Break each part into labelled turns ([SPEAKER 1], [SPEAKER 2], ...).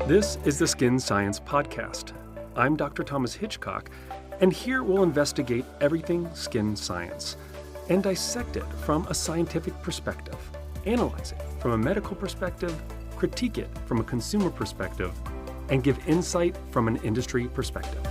[SPEAKER 1] This is the Skin Science Podcast. I'm Dr. Thomas Hitchcock, and here we'll investigate everything skin science and dissect it from a scientific perspective, analyze it from a medical perspective, critique it from a consumer perspective, and give insight from an industry perspective.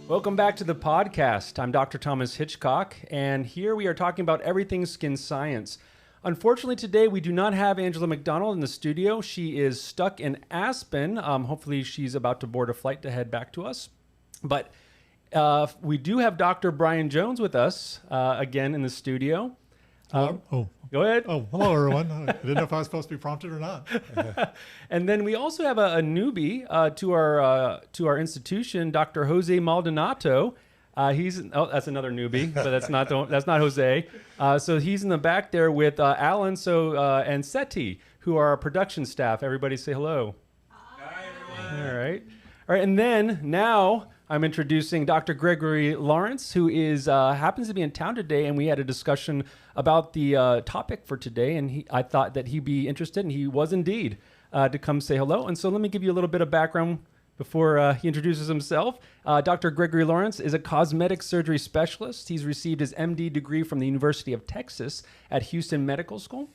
[SPEAKER 1] Welcome back to the podcast. I'm Dr. Thomas Hitchcock, and here we are talking about everything skin science. Unfortunately, today we do not have Angela McDonald in the studio. She is stuck in Aspen. Hopefully, she's about to board a flight to head back to us. But we do have Dr. Brian Jones with us again in the studio. Go ahead.
[SPEAKER 2] Hello, everyone. I didn't know if I was supposed to be prompted or not.
[SPEAKER 1] And then we also have a newbie to our institution, Dr. Jose Maldonado. That's another newbie, but that's not Jose. So he's in the back there with Alan and Seti, who are our production staff. Everybody say hello.
[SPEAKER 3] Hi, everyone.
[SPEAKER 1] All right. And then now I'm introducing Dr. Gregory Laurence, who happens to be in town today, and we had a discussion about the topic for today, and I thought that he'd be interested, and he was indeed, to come say hello. And so let me give you a little bit of background before he introduces himself. Dr. Gregory Laurence is a cosmetic surgery specialist. He's received his MD degree from the University of Texas at Houston Medical School.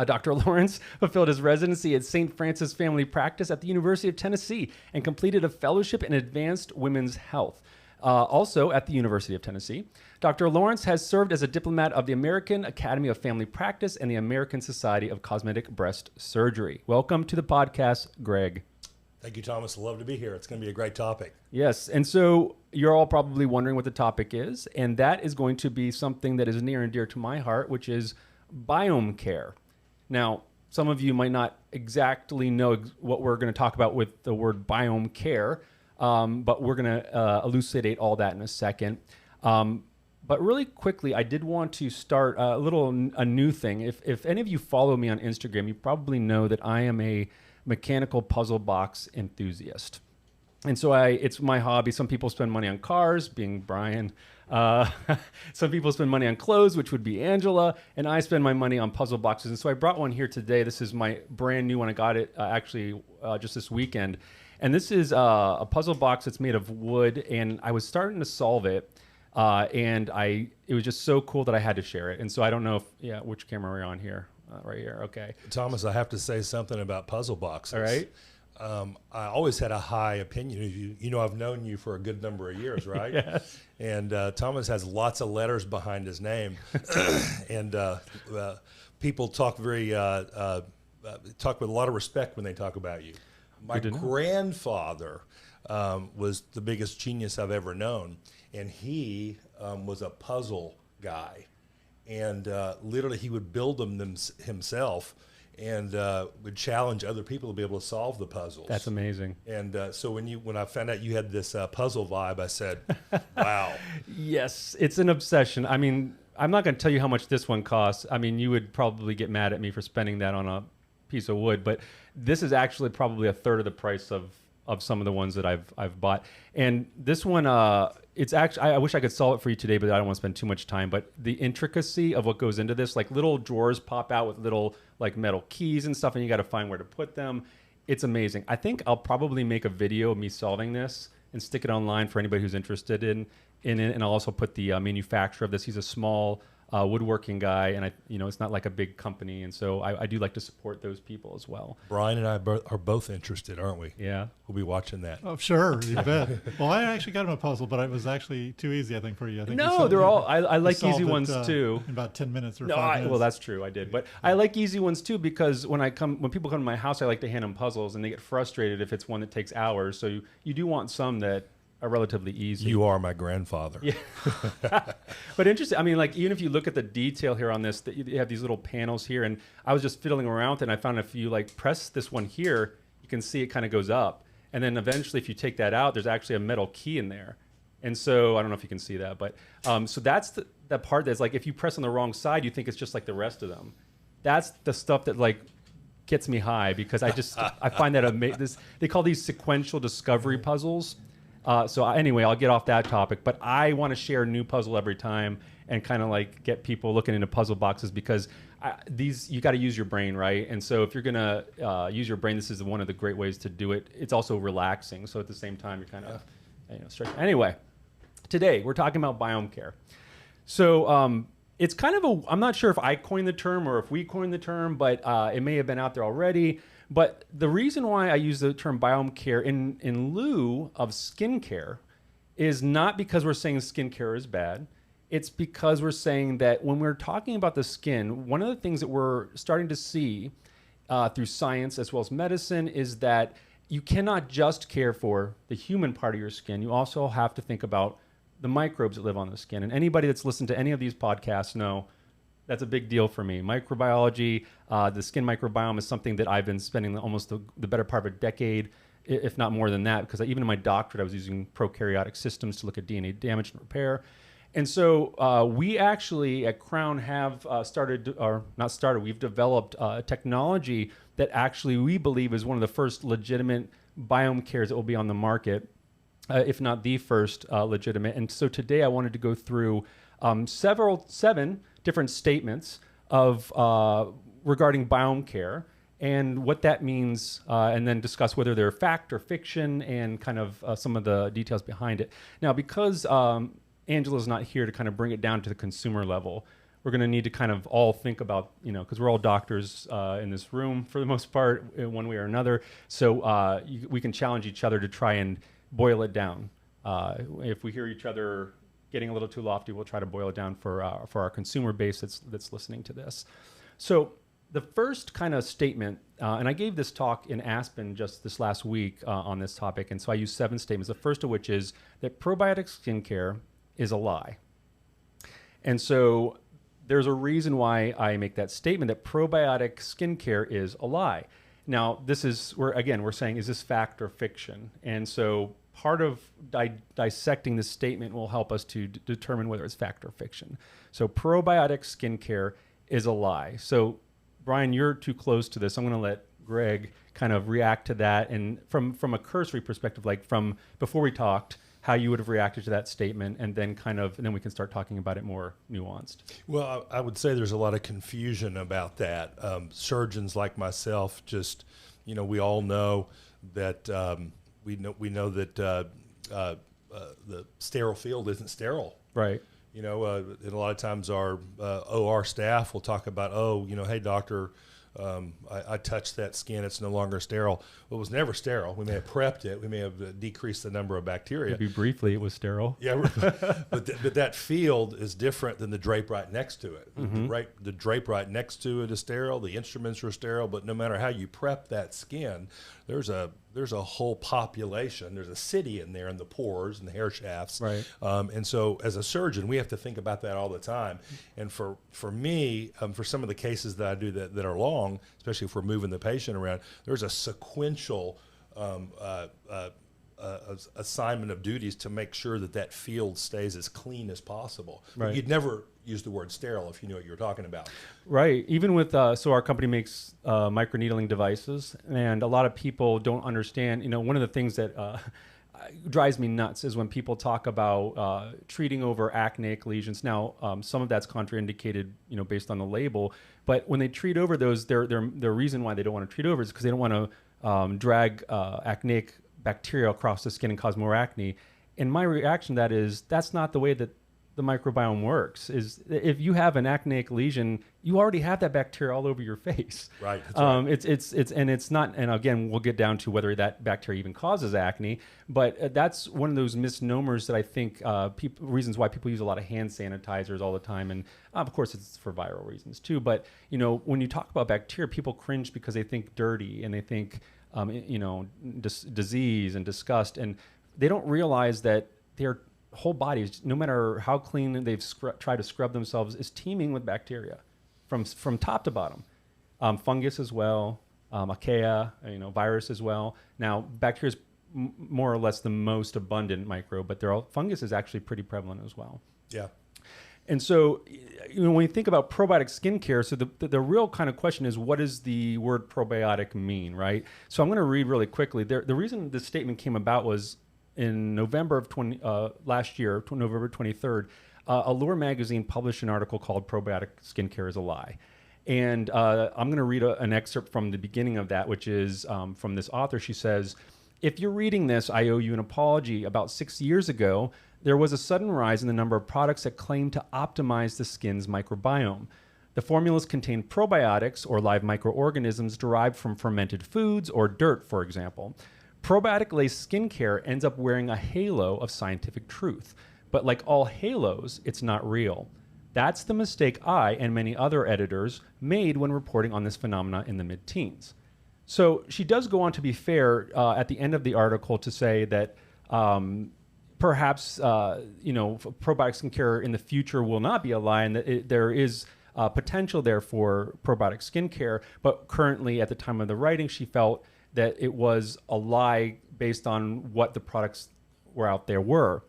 [SPEAKER 1] Dr. Laurence fulfilled his residency at St. Francis Family Practice at the University of Tennessee and completed a fellowship in advanced women's health, also at the University of Tennessee. Dr. Laurence has served as a diplomat of the American Academy of Family Practice and the American Society of Cosmetic Breast Surgery. Welcome to the podcast, Greg.
[SPEAKER 3] Thank you, Thomas. Love to be here. It's going to be a great topic.
[SPEAKER 1] Yes, and so you're all probably wondering what the topic is, and that is going to be something that is near and dear to my heart, which is Biomecare. Now, some of you might not exactly know what we're going to talk about with the word Biomecare, but we're going to elucidate all that in a second. But really quickly, I did want to start a new thing. If any of you follow me on Instagram, you probably know that I am a mechanical puzzle box enthusiast. And so it's my hobby. Some people spend money on cars, being Brian. Some people spend money on clothes, which would be Angela, and I spend my money on puzzle boxes. And so I brought one here today. This is my brand new one. I got it just this weekend. And this is a puzzle box that's made of wood, and I was starting to solve it, and it was just so cool that I had to share it. And so I don't know which camera are we on here? Right here, okay.
[SPEAKER 3] Thomas, I have to say something about puzzle boxes.
[SPEAKER 1] All right.
[SPEAKER 3] I always had a high opinion of you. You know, I've known you for a good number of years, right?
[SPEAKER 1] Yes.
[SPEAKER 3] And Thomas has lots of letters behind his name, and people talk talk with a lot of respect when they talk about you. My grandfather was the biggest genius I've ever known, and he was a puzzle guy, and literally he would build them himself. And would challenge other people to be able to solve the puzzles.
[SPEAKER 1] That's amazing.
[SPEAKER 3] And so when I found out you had this puzzle vibe, I said, wow.
[SPEAKER 1] Yes, it's an obsession. I mean, I'm not going to tell you how much this one costs. I mean, you would probably get mad at me for spending that on a piece of wood, but this is actually probably a third of the price of some of the ones that I've bought. And this one, it's actually, I wish I could solve it for you today, but I don't want to spend too much time. But the intricacy of what goes into this, like little drawers pop out with little like metal keys and stuff, and you got to find where to put them. It's amazing. I think I'll probably make a video of me solving this and stick it online for anybody who's interested in it. And I'll also put the manufacturer of this. He's a small woodworking guy, and it's not like a big company, and so I do like to support those people as well.
[SPEAKER 3] Brian and I are both interested, aren't we?
[SPEAKER 1] Yeah,
[SPEAKER 3] we'll be watching that.
[SPEAKER 2] Oh, sure, you bet. Well, I actually got him a puzzle, but it was actually too easy, I think, for you. I think
[SPEAKER 1] they're all. I like easy ones too.
[SPEAKER 2] In about 10 minutes or 5 minutes.
[SPEAKER 1] Well, that's true. I did, but I like easy ones too because when people come to my house, I like to hand them puzzles, and they get frustrated if it's one that takes hours. So you do want some that are relatively easy.
[SPEAKER 3] You are my grandfather.
[SPEAKER 1] Yeah. But interesting. I mean, like, even if you look at the detail here on this, you have these little panels here, and I was just fiddling around with it, and I found if you like press this one here, you can see it kind of goes up. And then eventually, if you take that out, there's actually a metal key in there. And so I don't know if you can see that, but so that's the part that's like, if you press on the wrong side, you think it's just like the rest of them. That's the stuff that like gets me high, because I find that they call these sequential discovery puzzles. So anyway, I'll get off that topic, but I want to share a new puzzle every time. and kind of like get people looking into puzzle boxes, because you got to use your brain, right? And so if you're going to use your brain, this is one of the great ways to do it. It's also relaxing. So at the same time, you're kind of stretching. Anyway, today we're talking about Biomecare. So it's kind of I'm not sure if I coined the term or if we coined the term, but it may have been out there already. But the reason why I use the term Biomecare in lieu of skincare is not because we're saying skincare is bad. It's because we're saying that when we're talking about the skin, one of the things that we're starting to see through science as well as medicine is that you cannot just care for the human part of your skin. You also have to think about the microbes that live on the skin. And anybody that's listened to any of these podcasts know that's a big deal for me. Microbiology, the skin microbiome is something that I've been spending almost the better part of a decade, if not more than that, because even in my doctorate, I was using prokaryotic systems to look at DNA damage and repair. And so we actually at Crown have we've developed technology that actually we believe is one of the first legitimate Biomecares that will be on the market, if not the first legitimate. And so today I wanted to go through 7 different statements of regarding Biomecare and what that means, and then discuss whether they're fact or fiction and kind of some of the details behind it. Now, because Angela's not here to kind of bring it down to the consumer level, we're going to need to kind of all think about, because we're all doctors in this room for the most part, in one way or another. So we can challenge each other to try and boil it down. If we hear each other getting a little too lofty, we'll try to boil it down for our consumer base that's listening to this. So the first kind of statement, and I gave this talk in Aspen just this last week on this topic, and so I used 7 statements. The first of which is that probiotic skincare is a lie. And so there's a reason why I make that statement, that probiotic skincare is a lie. Now, this is we're saying, is this fact or fiction? And so part of dissecting this statement will help us to determine whether it's fact or fiction. So probiotic skincare is a lie. So Brian, you're too close to this. I'm going to let Greg kind of react to that, and from a cursory perspective, like from before we talked, how you would have reacted to that statement, and then we can start talking about it more nuanced. Well,
[SPEAKER 3] I would say there's a lot of confusion about that. Surgeons like myself, just we all know that we know that the sterile field isn't sterile,
[SPEAKER 1] right?
[SPEAKER 3] And a lot of times our OR staff will talk about, hey doctor, I touched that skin, it's no longer sterile. Well, it was never sterile. We may have prepped it. We may have decreased the number of bacteria.
[SPEAKER 1] Maybe briefly it was sterile.
[SPEAKER 3] Yeah, but that field is different than the drape right next to it. Mm-hmm. The drape right next to it is sterile. The instruments are sterile, but no matter how you prep that skin, there's a whole population. There's a city in there in the pores and the hair shafts.
[SPEAKER 1] Right.
[SPEAKER 3] And so as a surgeon, we have to think about that all the time. And for me, for some of the cases that I do that are long, especially if we're moving the patient around, there's a sequential assignment of duties to make sure that field stays as clean as possible.
[SPEAKER 1] Right.
[SPEAKER 3] But you'd never use the word sterile if you knew what you were talking about.
[SPEAKER 1] Right. Even with, so our company makes microneedling devices, and a lot of people don't understand, one of the things that drives me nuts is when people talk about treating over acneic lesions. Now, some of that's contraindicated, based on the label, but when they treat over those, their reason why they don't want to treat over is because they don't want to drag acneic bacteria across the skin and cause more acne. And my reaction to that is, that's not the way that the microbiome works. Is if you have an acneic lesion, you already have that bacteria all over your face.
[SPEAKER 3] Right. Right.
[SPEAKER 1] It's not. And again, we'll get down to whether that bacteria even causes acne. But that's one of those misnomers that I think reasons why people use a lot of hand sanitizers all the time. And of course, it's for viral reasons too. But when you talk about bacteria, people cringe because they think dirty and they think disease and disgust, and they don't realize that their whole bodies, no matter how clean they've tried to scrub themselves, is teeming with bacteria from top to bottom. Fungus as well, archaea, virus as well. Now, bacteria is more or less the most abundant microbe, but fungus is actually pretty prevalent as well.
[SPEAKER 3] Yeah.
[SPEAKER 1] And so, when you think about probiotic skincare, so the real kind of question is, what does the word probiotic mean, right? So I'm going to read really quickly. The reason this statement came about was in November of last year, November 23rd, Allure magazine published an article called "Probiotic Skincare is a Lie." And I'm going to read an excerpt from the beginning of that, which is from this author. She says, "If you're reading this, I owe you an apology. About 6 years ago, there was a sudden rise in the number of products that claim to optimize the skin's microbiome. The formulas contain probiotics, or live microorganisms derived from fermented foods or dirt, for example. Probiotic-laced skincare ends up wearing a halo of scientific truth. But like all halos, it's not real. That's the mistake I and many other editors made when reporting on this phenomena in the mid-teens." So she does go on to be fair at the end of the article to say that perhaps probiotic skincare in the future will not be a lie, and that there is potential there for probiotic skincare. But currently, at the time of the writing, she felt that it was a lie based on what the products were out there were.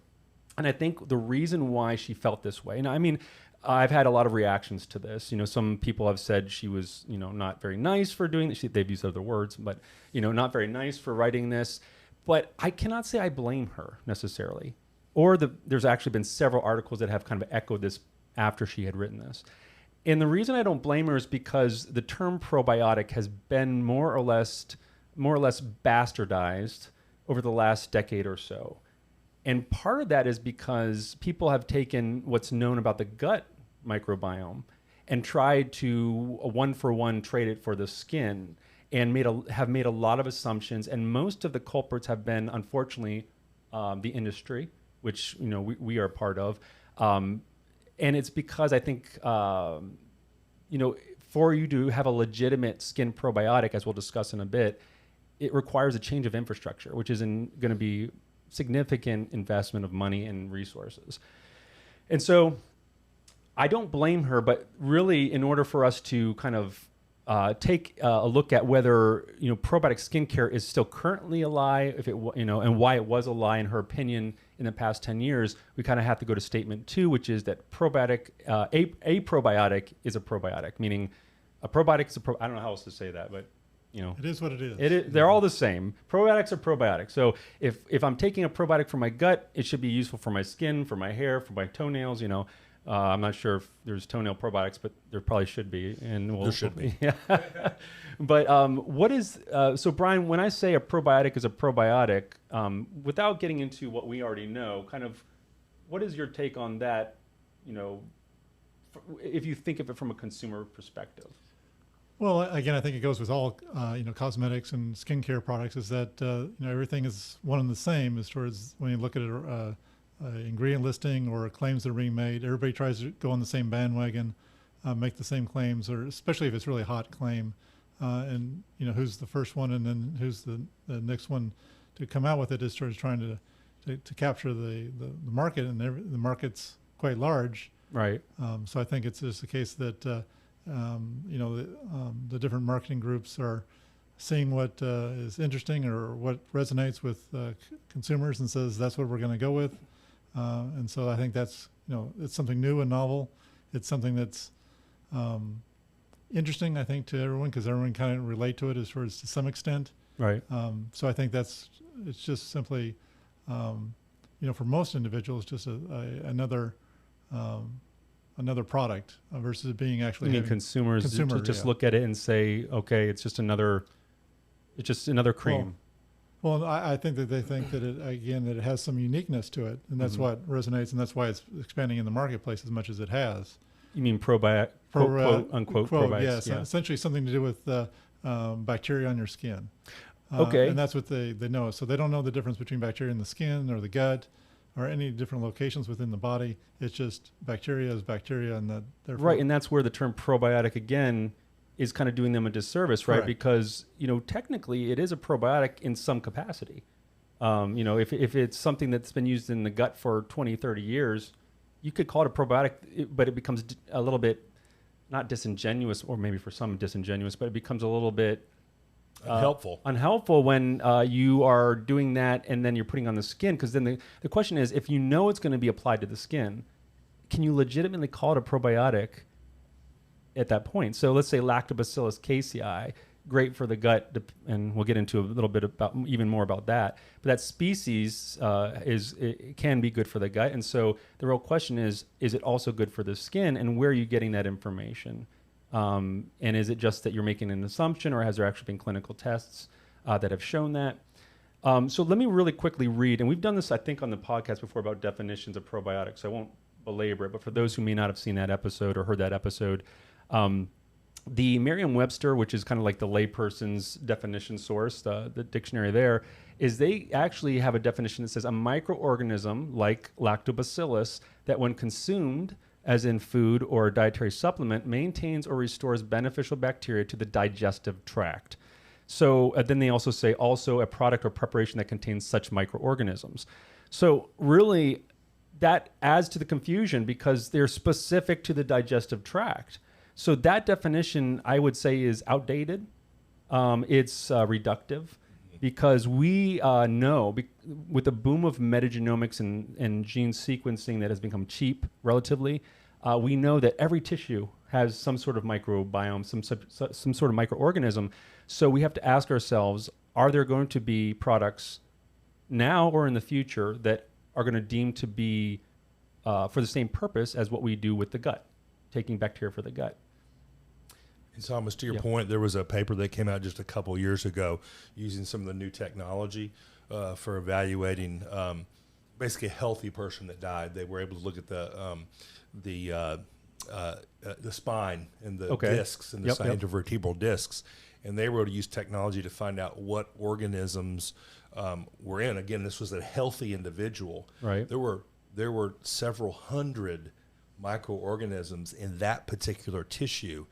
[SPEAKER 1] And I think the reason why she felt this way, and I mean, I've had a lot of reactions to this. Some people have said she was, not very nice for doing this. They've used other words, but, not very nice for writing this. But I cannot say I blame her necessarily. Or there's actually been several articles that have kind of echoed this after she had written this. And the reason I don't blame her is because the term probiotic has been more or less bastardized over the last decade or so. And part of that is because people have taken what's known about the gut microbiome and tried to one-for-one trade it for the skin, and have made a lot of assumptions. And most of the culprits have been, unfortunately, the industry, which we are a part of. And it's because I think for you to have a legitimate skin probiotic, as we'll discuss in a bit, it requires a change of infrastructure, which is going to be significant investment of money and resources. And so I don't blame her, but really, in order for us to kind of take a look at whether probiotic skincare is still currently a lie, and why it was a lie in her opinion in the past 10 years, we kind of have to go to statement 2, which is that a probiotic is a probiotic, meaning a probiotic is I don't know how else to say that, but
[SPEAKER 2] it is what it is.
[SPEAKER 1] They're all the same. Probiotics are probiotics. So if I'm taking a probiotic for my gut, it should be useful for my skin, for my hair, for my toenails. I'm not sure if there's toenail probiotics, but there probably should be. And
[SPEAKER 3] there should be.
[SPEAKER 1] Yeah. But what is so Brian? When I say a probiotic is a probiotic, without getting into what we already know, kind of, what is your take on that? If you think of it from a consumer perspective.
[SPEAKER 2] Well, again, I think it goes with all cosmetics and skincare products. Is that everything is one and the same as towards when you look at an ingredient listing or claims that are being made. Everybody tries to go on the same bandwagon, make the same claims, or especially if it's really a hot claim, and who's the first one, and then who's the next one to come out with it is sort of trying to capture the market, and the market's quite large.
[SPEAKER 1] Right.
[SPEAKER 2] So I think it's just a case that the different marketing groups are seeing what is interesting or what resonates with consumers and says that's what we're going to go with. And so I think that's it's something new and novel. It's something that's interesting, I think, to everyone, because everyone kind of relate to it as far as to some extent.
[SPEAKER 1] Right.
[SPEAKER 2] So I think it's just simply for most individuals just another product versus it being actually.
[SPEAKER 1] I mean, consumers just look at it and say, okay, it's just another cream.
[SPEAKER 2] Well, I think that they think that it has some uniqueness to it, and that's what resonates, and that's why it's expanding in the marketplace as much as it has.
[SPEAKER 1] You mean quote unquote probiotics?
[SPEAKER 2] Yes, yeah. Essentially something to do with bacteria on your skin.
[SPEAKER 1] Okay.
[SPEAKER 2] And that's what they know. So they don't know the difference between bacteria in the skin or the gut or any different locations within the body. It's just bacteria is bacteria, and
[SPEAKER 1] right. And that's where the term probiotic again is kind of doing them a disservice, right? Correct. Because technically it is a probiotic in some capacity. If it's something that's been used in the gut for 20, 30 years, you could call it a probiotic, but it becomes a little bit not disingenuous, or maybe for some disingenuous, but it becomes a little bit unhelpful when you are doing that and then you're putting on the skin. Because then the question is, if you know it's going to be applied to the skin, can you legitimately call it a probiotic at that point? So let's say Lactobacillus casei great for the gut, and we'll get into a little bit about even more about that. But that species it can be good for the gut, and so the real question is it also good for the skin, and where are you getting that information? And is it just that you're making an assumption, or has there actually been clinical tests that have shown that? So let me really quickly read, and we've done this, I think, on the podcast before about definitions of probiotics. So I won't belabor it, but for those who may not have seen that episode or heard that episode, the Merriam-Webster, which is kind of like the layperson's definition source, the dictionary there, is they actually have a definition that says a microorganism like lactobacillus that when consumed, as in food or a dietary supplement, maintains or restores beneficial bacteria to the digestive tract. So then they also say also a product or preparation that contains such microorganisms. So really that adds to the confusion because they're specific to the digestive tract. So that definition, I would say, is outdated. It's reductive because we know with the boom of metagenomics and gene sequencing that has become cheap relatively, we know that every tissue has some sort of microbiome, some sort of microorganism. So we have to ask ourselves, are there going to be products now or in the future that are going to deem to be for the same purpose as what we do with the gut, taking bacteria for the gut?
[SPEAKER 3] And Thomas, to your point, there was a paper that came out just a couple years ago using some of the new technology for evaluating basically a healthy person that died. They were able to look at the spine and the discs and the intervertebral discs, and they were able to use technology to find out what organisms were in. Again, this was a healthy individual.
[SPEAKER 1] Right.
[SPEAKER 3] There were several hundred microorganisms in that particular tissue.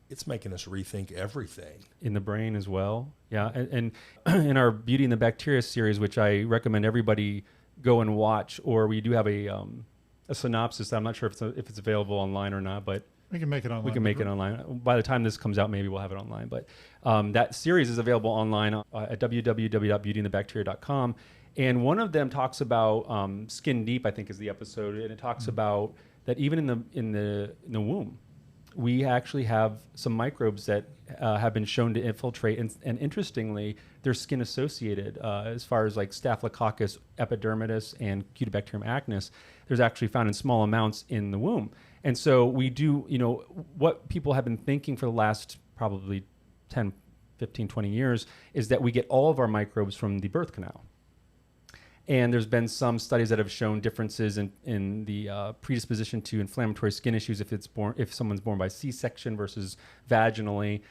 [SPEAKER 3] It's making us rethink everything.
[SPEAKER 1] In the brain as well. Yeah. And in our Beauty and the Bacteria series, which I recommend everybody go and watch, or we do have a synopsis. I'm not sure if it's available online or not, but
[SPEAKER 2] we can make it online.
[SPEAKER 1] We can make it online. By the time this comes out, maybe we'll have it online. But that series is available online at www.beautyandthebacteria.com. And one of them talks about skin deep, I think is the episode, and it talks about that even in the womb, we actually have some microbes that have been shown to infiltrate, and interestingly, they're skin associated as far as like Staphylococcus epidermidis and Cutibacterium acnes. There's actually found in small amounts in the womb. And so we do, what people have been thinking for the last probably 10, 15, 20 years is that we get all of our microbes from the birth canal. And there's been some studies that have shown differences in the predisposition to inflammatory skin issues if someone's born by C-section versus vaginally.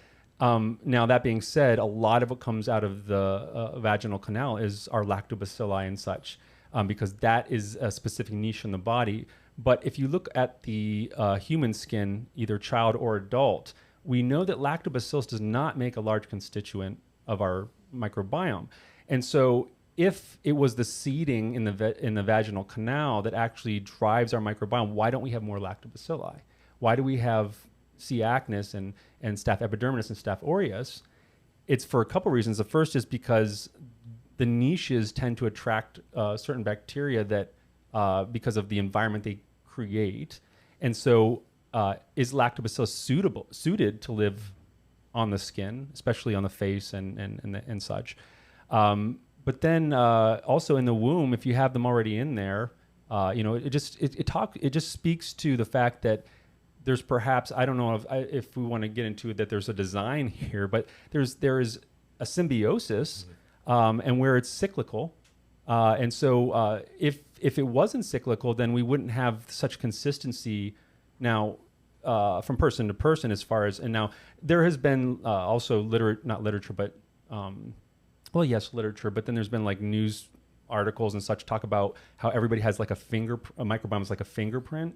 [SPEAKER 1] Now, that being said, a lot of what comes out of the vaginal canal is our lactobacilli and such, because that is a specific niche in the body. But if you look at the human skin, either child or adult, we know that lactobacillus does not make a large constituent of our microbiome. And so if it was the seeding in the vaginal canal that actually drives our microbiome, why don't we have more lactobacilli? Why do we have C. acnes and Staph epidermidis and Staph aureus? It's for a couple reasons. The first is because the niches tend to attract certain bacteria that because of the environment they create. And so is lactobacillus suited to live on the skin, especially on the face and such? But then also in the womb, if you have them already in there, it just speaks to the fact that there's perhaps, I don't know if we want to get into it, that there's a design here, but there is a symbiosis, and where it's cyclical. And so if it wasn't cyclical, then we wouldn't have such consistency now from person to person as far as, and now there has been also literature, but then there's been like news articles and such talk about how everybody has like a microbiome is like a fingerprint.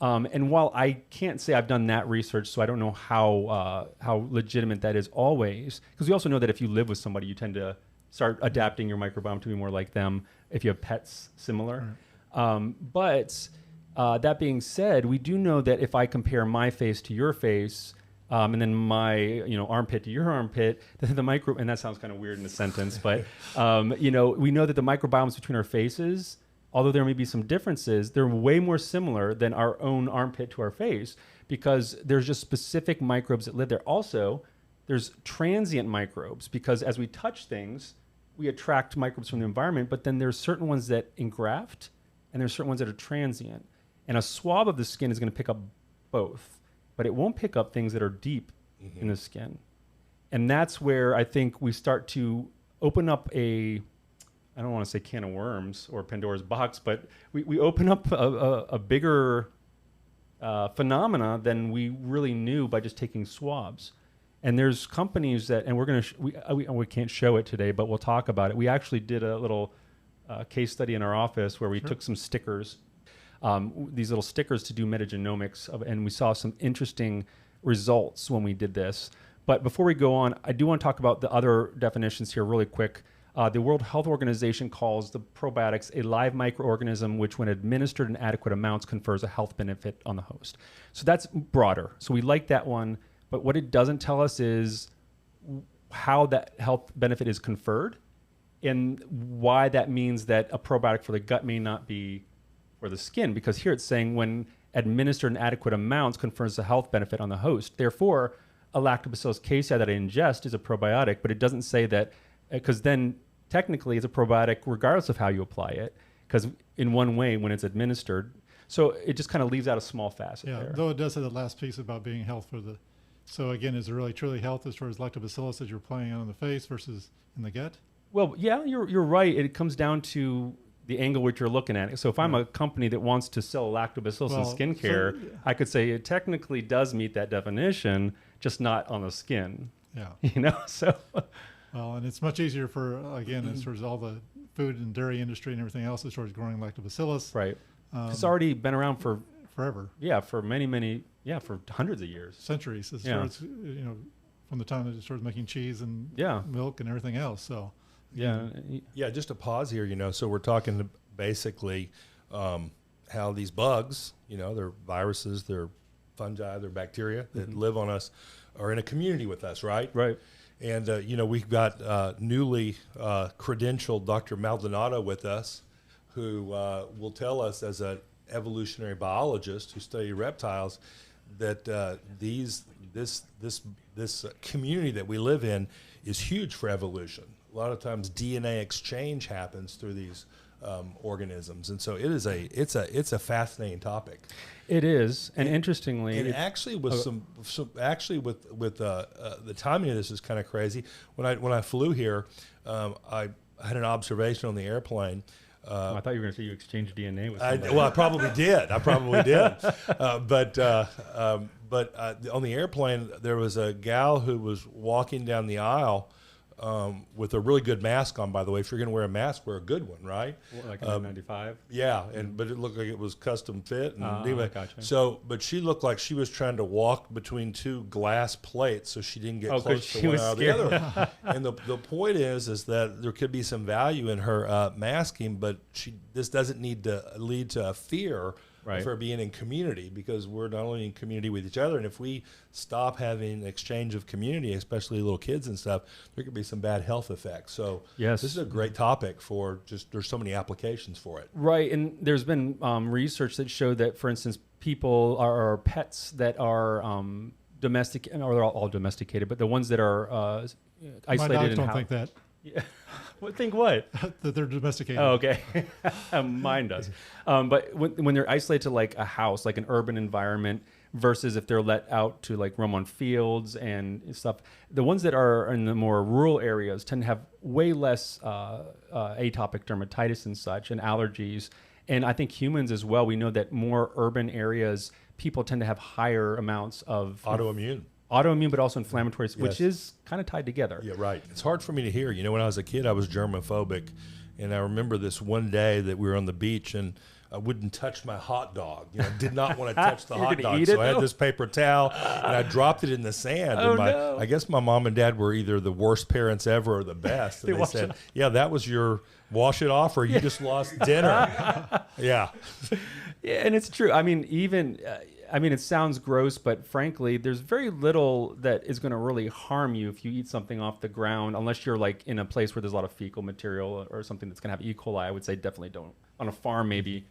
[SPEAKER 1] And while I can't say I've done that research, so I don't know how legitimate that is always, because we also know that if you live with somebody, you tend to start adapting your microbiome to be more like them if you have pets similar. Right. But that being said, we do know that if I compare my face to your face, and then my armpit to your armpit, then and that sounds kind of weird in a sentence, but we know that the microbiomes between our faces, although there may be some differences, they're way more similar than our own armpit to our face, because there's just specific microbes that live there. Also, there's transient microbes, because as we touch things, we attract microbes from the environment, but then there's certain ones that engraft and there's certain ones that are transient. And a swab of the skin is going to pick up both, but it won't pick up things that are deep in the skin. And that's where I think we start to open up I don't want to say can of worms or Pandora's box, but we open up a bigger phenomena than we really knew by just taking swabs. And there's companies that, and we're going to, we can't show it today, but we'll talk about it. We actually did a little case study in our office where we took some stickers, these little stickers to do metagenomics, and we saw some interesting results when we did this. But before we go on, I do want to talk about the other definitions here really quick. The World Health Organization calls the probiotics a live microorganism which, when administered in adequate amounts, confers a health benefit on the host. So that's broader. So we like that one. But what it doesn't tell us is how that health benefit is conferred and why that means that a probiotic for the gut may not be for the skin. Because here it's saying when administered in adequate amounts confers a health benefit on the host. Therefore, a Lactobacillus casei that I ingest is a probiotic, but it doesn't say that, because then technically it's a probiotic regardless of how you apply it, because in one way when it's administered. So it just kind of leaves out a small facet there.
[SPEAKER 2] Though it does have the last piece about being health for the... So again, is it really truly health as far as lactobacillus that you're playing on the face versus in the gut?
[SPEAKER 1] Well, yeah, you're right. It comes down to the angle which you're looking at. So if I'm a company that wants to sell lactobacillus in skincare, I could say it technically does meet that definition, just not on the skin.
[SPEAKER 2] Yeah.
[SPEAKER 1] You know, so...
[SPEAKER 2] Well, and it's much easier for, again, as far as all the food and dairy industry and everything else as far as growing lactobacillus.
[SPEAKER 1] Right. It's already been around for...
[SPEAKER 2] Forever.
[SPEAKER 1] Yeah, for many, for hundreds of years.
[SPEAKER 2] Centuries. As far as, from the time that it started making cheese and milk and everything else. So,
[SPEAKER 1] yeah.
[SPEAKER 3] Yeah, just to pause here, so we're talking basically how these bugs, they're viruses, they're fungi, they're bacteria that live on us, are in a community with us, right?
[SPEAKER 1] Right.
[SPEAKER 3] And, we've got newly credentialed Dr. Maldonado with us, who will tell us as an evolutionary biologist who study reptiles that this community that we live in is huge for evolution. A lot of times DNA exchange happens through these organisms, and so it's a fascinating topic.
[SPEAKER 1] It is, and interestingly,
[SPEAKER 3] and actually with with the timing of this is kind of crazy. When I flew here, I had an observation on the airplane.
[SPEAKER 1] I thought you were going to say you exchanged DNA with
[SPEAKER 3] somebody.
[SPEAKER 1] Well,
[SPEAKER 3] I probably did. But on the airplane, there was a gal who was walking down the aisle with a really good mask on, by the way. If you're going to wear a mask, wear a good one, right?
[SPEAKER 1] Like a 95?
[SPEAKER 3] Yeah, but it looked like it was custom fit. And anyway,
[SPEAKER 1] gotcha.
[SPEAKER 3] But she looked like she was trying to walk between two glass plates so she didn't get close to one or the other. And the point is that there could be some value in her masking, but this doesn't need to lead to a fear of her being in community, because we're not only in community with each other, and if we stop having exchange of community, especially little kids and stuff, there could be some bad health effects. So this is a great topic for there's so many applications for it.
[SPEAKER 1] Right, and there's been research that showed that, for instance, people or pets that are domestic, or they're all domesticated, but the ones that are isolated
[SPEAKER 2] My dogs
[SPEAKER 1] in
[SPEAKER 2] don't
[SPEAKER 1] house.
[SPEAKER 2] think that.
[SPEAKER 1] Yeah. Think what?
[SPEAKER 2] That they're domesticated.
[SPEAKER 1] Oh, okay. Mine does. But when they're isolated to like a house, like an urban environment, versus if they're let out to like roam on fields and stuff, the ones that are in the more rural areas tend to have way less atopic dermatitis and such, and allergies. And I think humans as well, we know that more urban areas, people tend to have higher amounts of autoimmune, but also inflammatory, which is kind of tied together.
[SPEAKER 3] Yeah, right. It's hard for me to hear. When I was a kid, I was germophobic, and I remember this one day that we were on the beach, and I wouldn't touch my hot dog. Did not want to touch the hot dog. So I had this paper towel, and I dropped it in the sand. I guess my mom and dad were either the worst parents ever or the best. And they said, yeah, that was your wash it off, or you just lost dinner. Yeah.
[SPEAKER 1] Yeah, and it's true. I mean, it sounds gross, but frankly, there's very little that is going to really harm you if you eat something off the ground, unless you're like in a place where there's a lot of fecal material or something that's going to have E. coli. I would say definitely don't. On a farm, maybe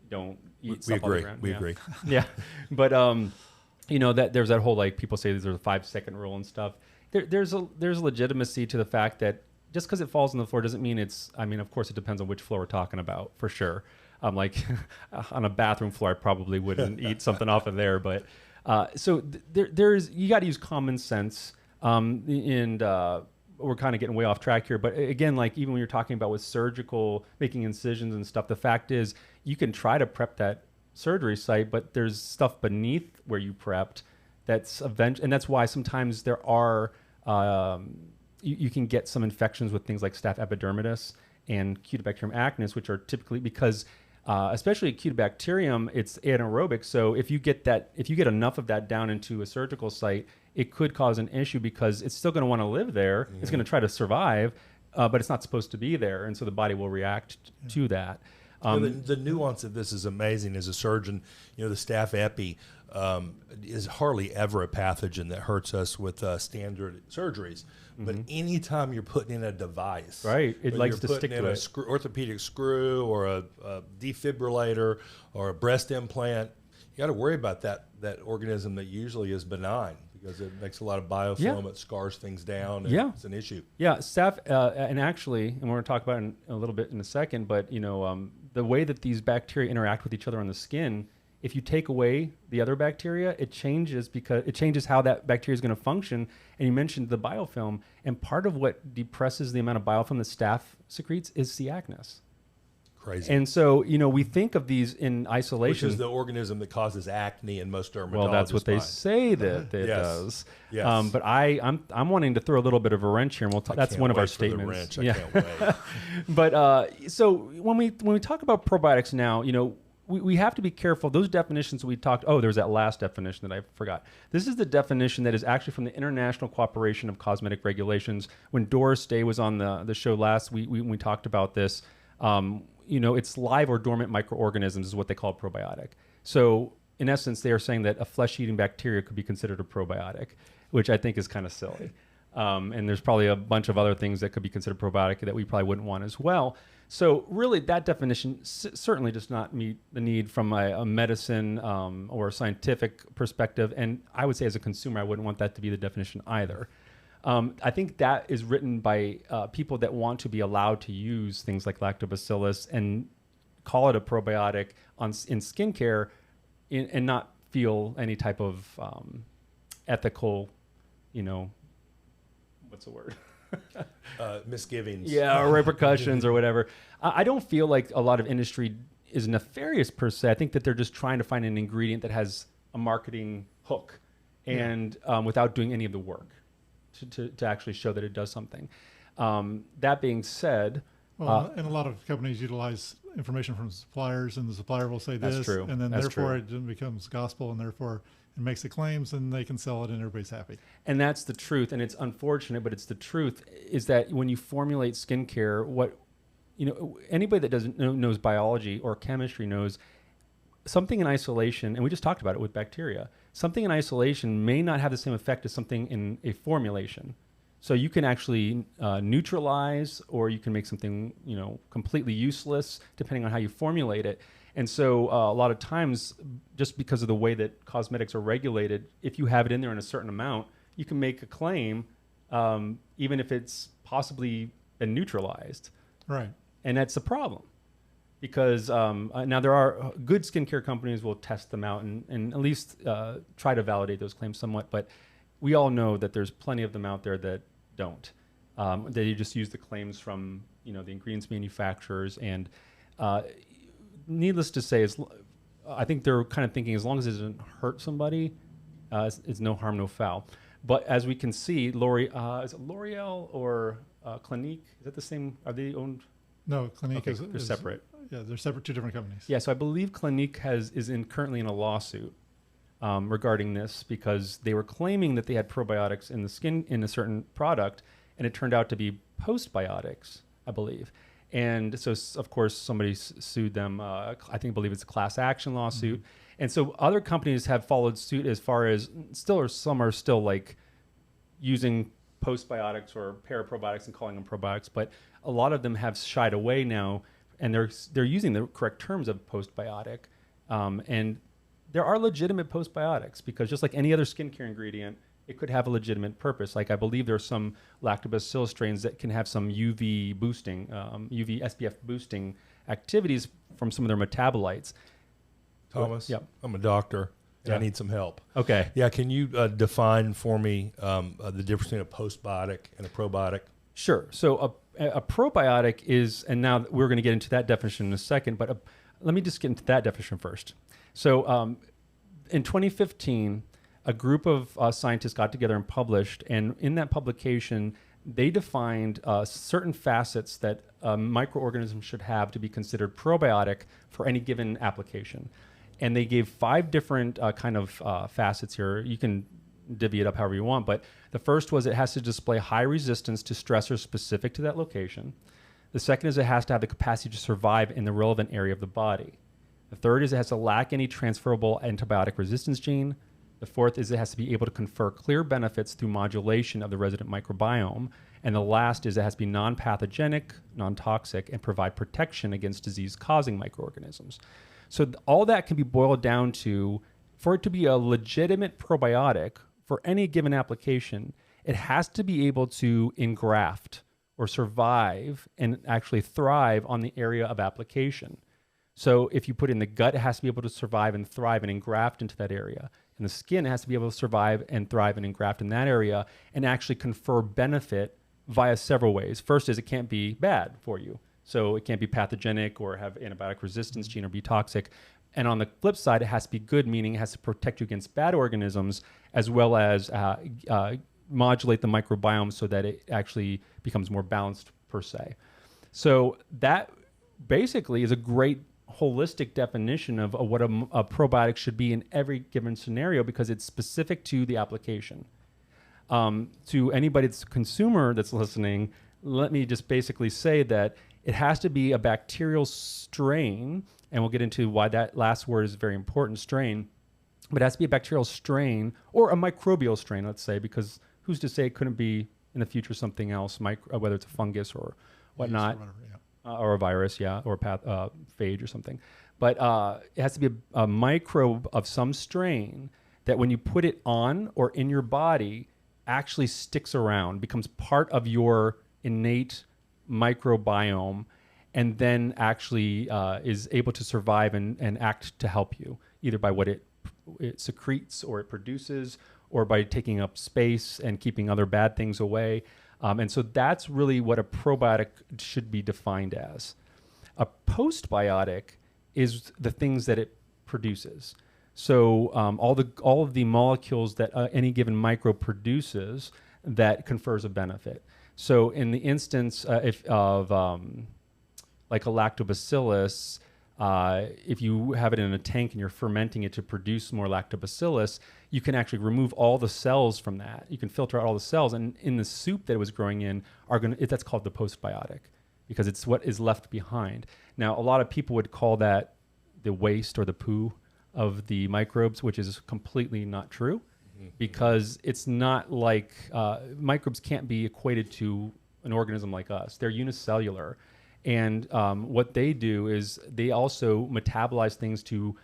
[SPEAKER 1] don't eat stuff off the ground.
[SPEAKER 3] We agree.
[SPEAKER 1] Yeah. But, that there's that whole, like, people say there's a 5-second rule and stuff. there's legitimacy to the fact that just because it falls on the floor doesn't mean it's. I mean, of course, it depends on which floor we're talking about, for sure. Like on a bathroom floor, I probably wouldn't eat something off of there. But so there's you got to use common sense, and we're kind of getting way off track here. But again, like even when you're talking about with surgical making incisions and stuff, the fact is you can try to prep that surgery site, but there's stuff beneath where you prepped that's and that's why sometimes there are you can get some infections with things like staph epidermidis and Cutibacterium acnes, which are typically because especially Cutibacterium, it's anaerobic. So if you get enough of that down into a surgical site, it could cause an issue because it's still going to want to live there. Mm-hmm. It's going to try to survive, but it's not supposed to be there, and so the body will react to that.
[SPEAKER 3] The nuance of this is amazing. As a surgeon, the staph epi is hardly ever a pathogen that hurts us with standard surgeries. Mm-hmm. But anytime you're putting in a device,
[SPEAKER 1] right, it likes to stick to it.
[SPEAKER 3] Orthopedic screw or a defibrillator or a breast implant, you got to worry about that organism that usually is benign because it makes a lot of biofilm. It scars things down. And it's an issue. Yeah,
[SPEAKER 1] staph, and actually, and we're going to talk about it in a little bit in a second, but the way that these bacteria interact with each other on the skin, if you take away the other bacteria, it changes how that bacteria is going to function. And you mentioned the biofilm, and part of what depresses the amount of biofilm that staph secretes is C. acnes.
[SPEAKER 3] Crazy.
[SPEAKER 1] And so, we think of these in isolation.
[SPEAKER 3] Which is the organism that causes acne in most dermatologists'
[SPEAKER 1] Well, that's what they say that it does.
[SPEAKER 3] Yes.
[SPEAKER 1] But I'm wanting to throw a little bit of a wrench here, and that's one of our statements.
[SPEAKER 3] I can't wait.
[SPEAKER 1] But so when we talk about probiotics now, we have to be careful. Those definitions we talked. Oh, there was that last definition that I forgot. This is the definition that is actually from the International Cooperation of Cosmetic Regulations. When Doris Day was on the show last, we talked about this. It's live or dormant microorganisms is what they call a probiotic. So in essence, they are saying that a flesh-eating bacteria could be considered a probiotic, which I think is kind of silly. And there's probably a bunch of other things that could be considered probiotic that we probably wouldn't want as well. So really that definition certainly does not meet the need from a medicine or a scientific perspective. And I would say as a consumer, I wouldn't want that to be the definition either. I think that is written by people that want to be allowed to use things like lactobacillus and call it a probiotic in skincare and not feel any type of ethical, what's the word?
[SPEAKER 3] Misgivings.
[SPEAKER 1] Yeah, or repercussions or whatever. I don't feel like a lot of industry is nefarious per se. I think that they're just trying to find an ingredient that has a marketing hook and without doing any of the work. To actually show that it does something. That being said,
[SPEAKER 2] and a lot of companies utilize information from suppliers, and the supplier will say this, and then therefore it becomes gospel, and therefore it makes the claims, and they can sell it, and everybody's happy.
[SPEAKER 1] And that's the truth, and it's unfortunate, but it's the truth. Is that when you formulate skincare, anybody that knows biology or chemistry knows something in isolation, and we just talked about it with bacteria. Something in isolation may not have the same effect as something in a formulation. So you can actually neutralize, or you can make something completely useless depending on how you formulate it. And so a lot of times, just because of the way that cosmetics are regulated, if you have it in there in a certain amount, you can make a claim, even if it's possibly been neutralized.
[SPEAKER 2] Right.
[SPEAKER 1] And that's a problem. Because now there are good skincare companies will test them out and at least try to validate those claims somewhat. But we all know that there's plenty of them out there that don't. They just use the claims from the ingredients manufacturers. And needless to say, I think they're kind of thinking as long as it doesn't hurt somebody, it's no harm, no foul. But as we can see, is it L'Oreal or Clinique? Is that the same? Are they owned?
[SPEAKER 2] No, Clinique is
[SPEAKER 1] separate.
[SPEAKER 2] Yeah, they're separate, two different companies.
[SPEAKER 1] Yeah, so I believe Clinique is currently in a lawsuit regarding this because they were claiming that they had probiotics in the skin in a certain product, and it turned out to be postbiotics, I believe. And so, of course, somebody sued them. I believe it's a class action lawsuit. Mm-hmm. And so other companies have followed suit as far as some are still like using postbiotics or paraprobiotics and calling them probiotics, but a lot of them have shied away now. And they're using the correct terms of postbiotic, and there are legitimate postbiotics because just like any other skincare ingredient, it could have a legitimate purpose. Like I believe there's some lactobacillus strains that can have some UV boosting, UV SPF boosting activities from some of their metabolites.
[SPEAKER 3] Thomas,
[SPEAKER 1] Yep.
[SPEAKER 3] I'm a doctor. And
[SPEAKER 1] Yeah.
[SPEAKER 3] I need some help.
[SPEAKER 1] Okay.
[SPEAKER 3] Yeah, can you define for me the difference between a postbiotic and a probiotic?
[SPEAKER 1] Sure. So a probiotic is, and now we're going to get into that definition in a second, but let me just get into that definition first. So in 2015, a group of scientists got together and published, and in that publication, they defined certain facets that microorganisms should have to be considered probiotic for any given application. And they gave 5 different kind of facets here. You can divvy it up however you want, but the first was it has to display high resistance to stressors specific to that location. The second is it has to have the capacity to survive in the relevant area of the body. The third is it has to lack any transferable antibiotic resistance gene. The fourth is it has to be able to confer clear benefits through modulation of the resident microbiome. And the last is it has to be non-pathogenic, non-toxic, and provide protection against disease-causing microorganisms. So all that can be boiled down to, for it to be a legitimate probiotic for any given application, it has to be able to engraft or survive and actually thrive on the area of application. So if you put it in the gut, it has to be able to survive and thrive and engraft into that area. In the skin, it has to be able to survive and thrive and engraft in that area and actually confer benefit via several ways. First is it can't be bad for you. So it can't be pathogenic or have antibiotic resistance gene or be toxic. And on the flip side, it has to be good, meaning it has to protect you against bad organisms as well as modulate the microbiome so that it actually becomes more balanced per se. So that basically is a great holistic definition of what a probiotic should be in every given scenario because it's specific to the application. To anybody that's a consumer that's listening, let me just basically say that it has to be a bacterial strain, and we'll get into why that last word is very important, strain, but it has to be a bacterial strain or a microbial strain, let's say, because who's to say it couldn't be in the future something else, whether it's a fungus or whatnot. Or a virus, yeah, or a phage or something. But it has to be a microbe of some strain that when you put it on or in your body actually sticks around, becomes part of your innate microbiome, and then actually is able to survive and act to help you, either by what it secretes or it produces, or by taking up space and keeping other bad things away. And so that's really what a probiotic should be defined as. A postbiotic is the things that it produces. So all of the molecules that any given microbe produces that confers a benefit. So in the instance of like a lactobacillus, if you have it in a tank and you're fermenting it to produce more lactobacillus, you can actually remove all the cells from that. You can filter out all the cells, and in the soup that it was growing in, that's called the postbiotic because it's what is left behind. Now, a lot of people would call that the waste or the poo of the microbes, which is completely not true because it's not like microbes can't be equated to an organism like us. They're unicellular. And what they do is they also metabolize things to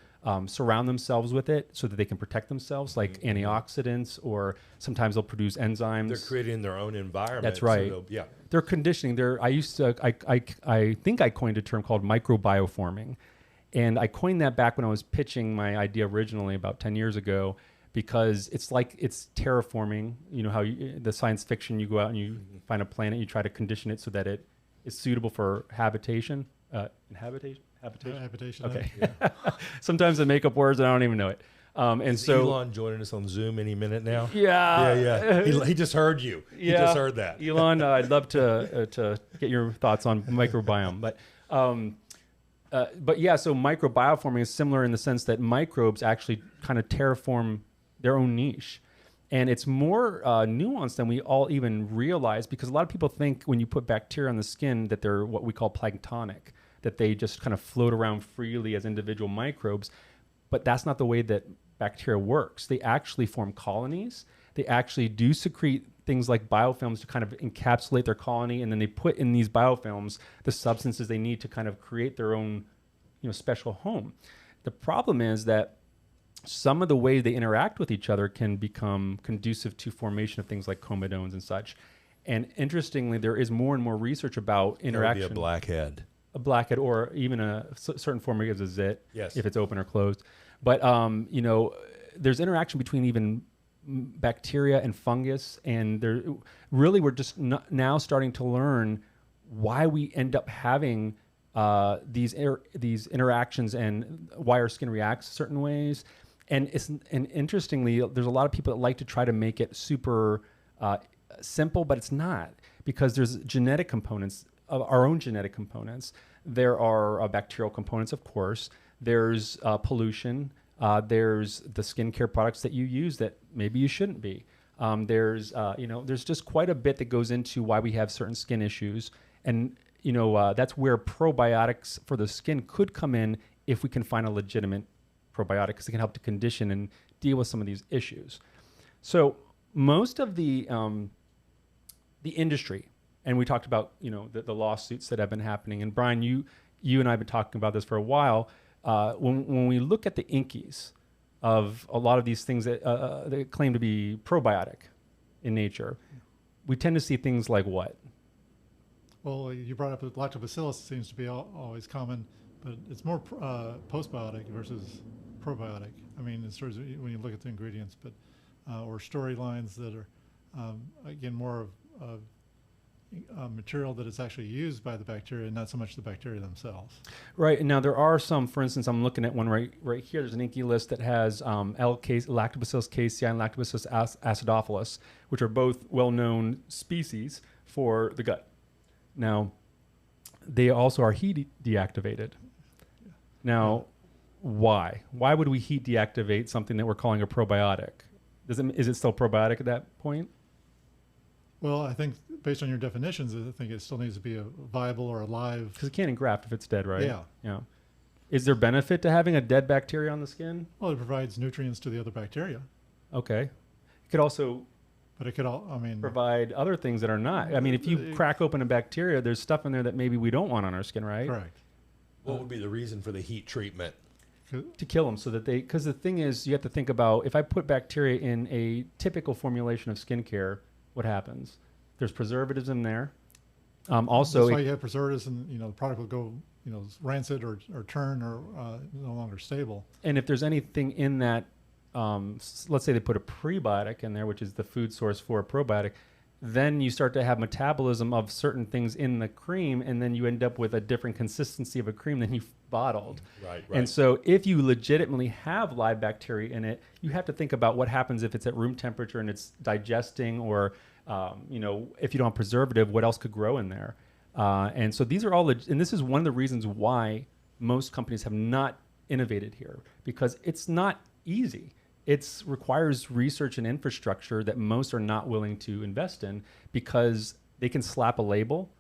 [SPEAKER 1] surround themselves with it so that they can protect themselves, like antioxidants, or sometimes they'll produce enzymes.
[SPEAKER 3] They're creating their own environment.
[SPEAKER 1] That's right.
[SPEAKER 3] So yeah.
[SPEAKER 1] They're conditioning. I think I coined a term called microbioforming. And I coined that back when I was pitching my idea originally about 10 years ago, because it's like it's terraforming. You know how the science fiction, you go out and you find a planet, you try to condition it so that it is suitable for habitation. Habitation. Okay. Yeah. Sometimes I make up words and I don't even know it.
[SPEAKER 3] Is Elon joining us on Zoom any minute now?
[SPEAKER 1] Yeah.
[SPEAKER 3] He just heard you.
[SPEAKER 1] Yeah.
[SPEAKER 3] He just heard that.
[SPEAKER 1] Elon, I'd love to get your thoughts on microbiome. But yeah, so microbioforming is similar in the sense that microbes actually kind of terraform their own niche. And it's more nuanced than we all even realize, because a lot of people think when you put bacteria on the skin that they're what we call planktonic, that they just kind of float around freely as individual microbes. But that's not the way that bacteria works. They actually form colonies. They actually do secrete things like biofilms to kind of encapsulate their colony, and then they put in these biofilms the substances they need to kind of create their own, special home. The problem is that some of the way they interact with each other can become conducive to formation of things like comedones and such. And interestingly, there is more and more research about interaction.
[SPEAKER 3] That would be a blackhead.
[SPEAKER 1] A blackhead, or even a certain form of a zit,
[SPEAKER 3] Yes.
[SPEAKER 1] if it's open or closed. But there's interaction between even bacteria and fungus, and we're just now starting to learn why we end up having these interactions and why our skin reacts certain ways. And interestingly, there's a lot of people that like to try to make it super simple, but it's not, because there's genetic components, our own genetic components. There are bacterial components, of course. There's pollution. There's the skincare products that you use that maybe you shouldn't be. There's just quite a bit that goes into why we have certain skin issues. And, that's where probiotics for the skin could come in if we can find a legitimate probiotic, because it can help to condition and deal with some of these issues. So most of the industry, and we talked about, the lawsuits that have been happening. And Brian, you and I have been talking about this for a while. When we look at the inkies of a lot of these things that claim to be probiotic in nature, we tend to see things like what?
[SPEAKER 2] Well, you brought up lactobacillus seems to be always common, but it's more postbiotic versus probiotic. I mean, as far as when you look at the ingredients, but or storylines that are again more of material that is actually used by the bacteria, and not so much the bacteria themselves.
[SPEAKER 1] Right. And now there are some, for instance, I'm looking at one right here. There's an inky list that has Lactobacillus casei and Lactobacillus acidophilus, which are both well-known species for the gut. Now, they also are heat deactivated. Now, why? Why would we heat deactivate something that we're calling a probiotic? Is it still probiotic at that point?
[SPEAKER 2] Well, I think based on your definitions, I think it still needs to be a viable or alive.
[SPEAKER 1] Because it can't engraft if it's dead, right?
[SPEAKER 2] Yeah.
[SPEAKER 1] Yeah. Is there benefit to having a dead bacteria on the skin?
[SPEAKER 2] Well, it provides nutrients to the other bacteria.
[SPEAKER 1] Okay. It could also
[SPEAKER 2] But it could
[SPEAKER 1] provide other things that are not. I mean, if you crack open a bacteria, there's stuff in there that maybe we don't want on our skin, right?
[SPEAKER 2] Correct.
[SPEAKER 3] What would be the reason for the heat treatment?
[SPEAKER 1] To kill them, so that because the thing is, you have to think about, if I put bacteria in a typical formulation of skincare, what happens? There's preservatives in there. Also,
[SPEAKER 2] that's why you have preservatives, and the product will go rancid or turn or no longer stable.
[SPEAKER 1] And if there's anything in that, let's say they put a prebiotic in there, which is the food source for a probiotic, then you start to have metabolism of certain things in the cream, and then you end up with a different consistency of a cream than you've bottled.
[SPEAKER 3] Right.
[SPEAKER 1] And so if you legitimately have live bacteria in it, you have to think about what happens if it's at room temperature and it's digesting, or if you don't have preservative, what else could grow in there? And so these are all, and this is one of the reasons why most companies have not innovated here, because it's not easy. It requires research and infrastructure that most are not willing to invest in, because they can slap a label,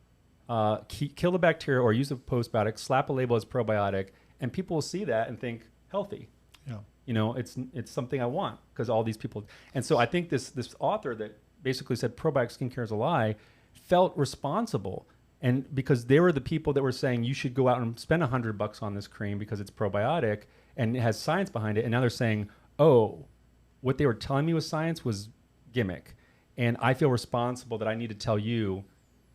[SPEAKER 1] kill the bacteria, or use a postbiotic, slap a label as probiotic, and people will see that and think healthy.
[SPEAKER 2] Yeah.
[SPEAKER 1] It's something I want, because all these people. And so I think this author that basically said probiotic skincare is a lie felt responsible, and because they were the people that were saying you should go out and spend $100 on this cream because it's probiotic and it has science behind it, and now they're saying, oh, what they were telling me was science was gimmick, and I feel responsible that I need to tell you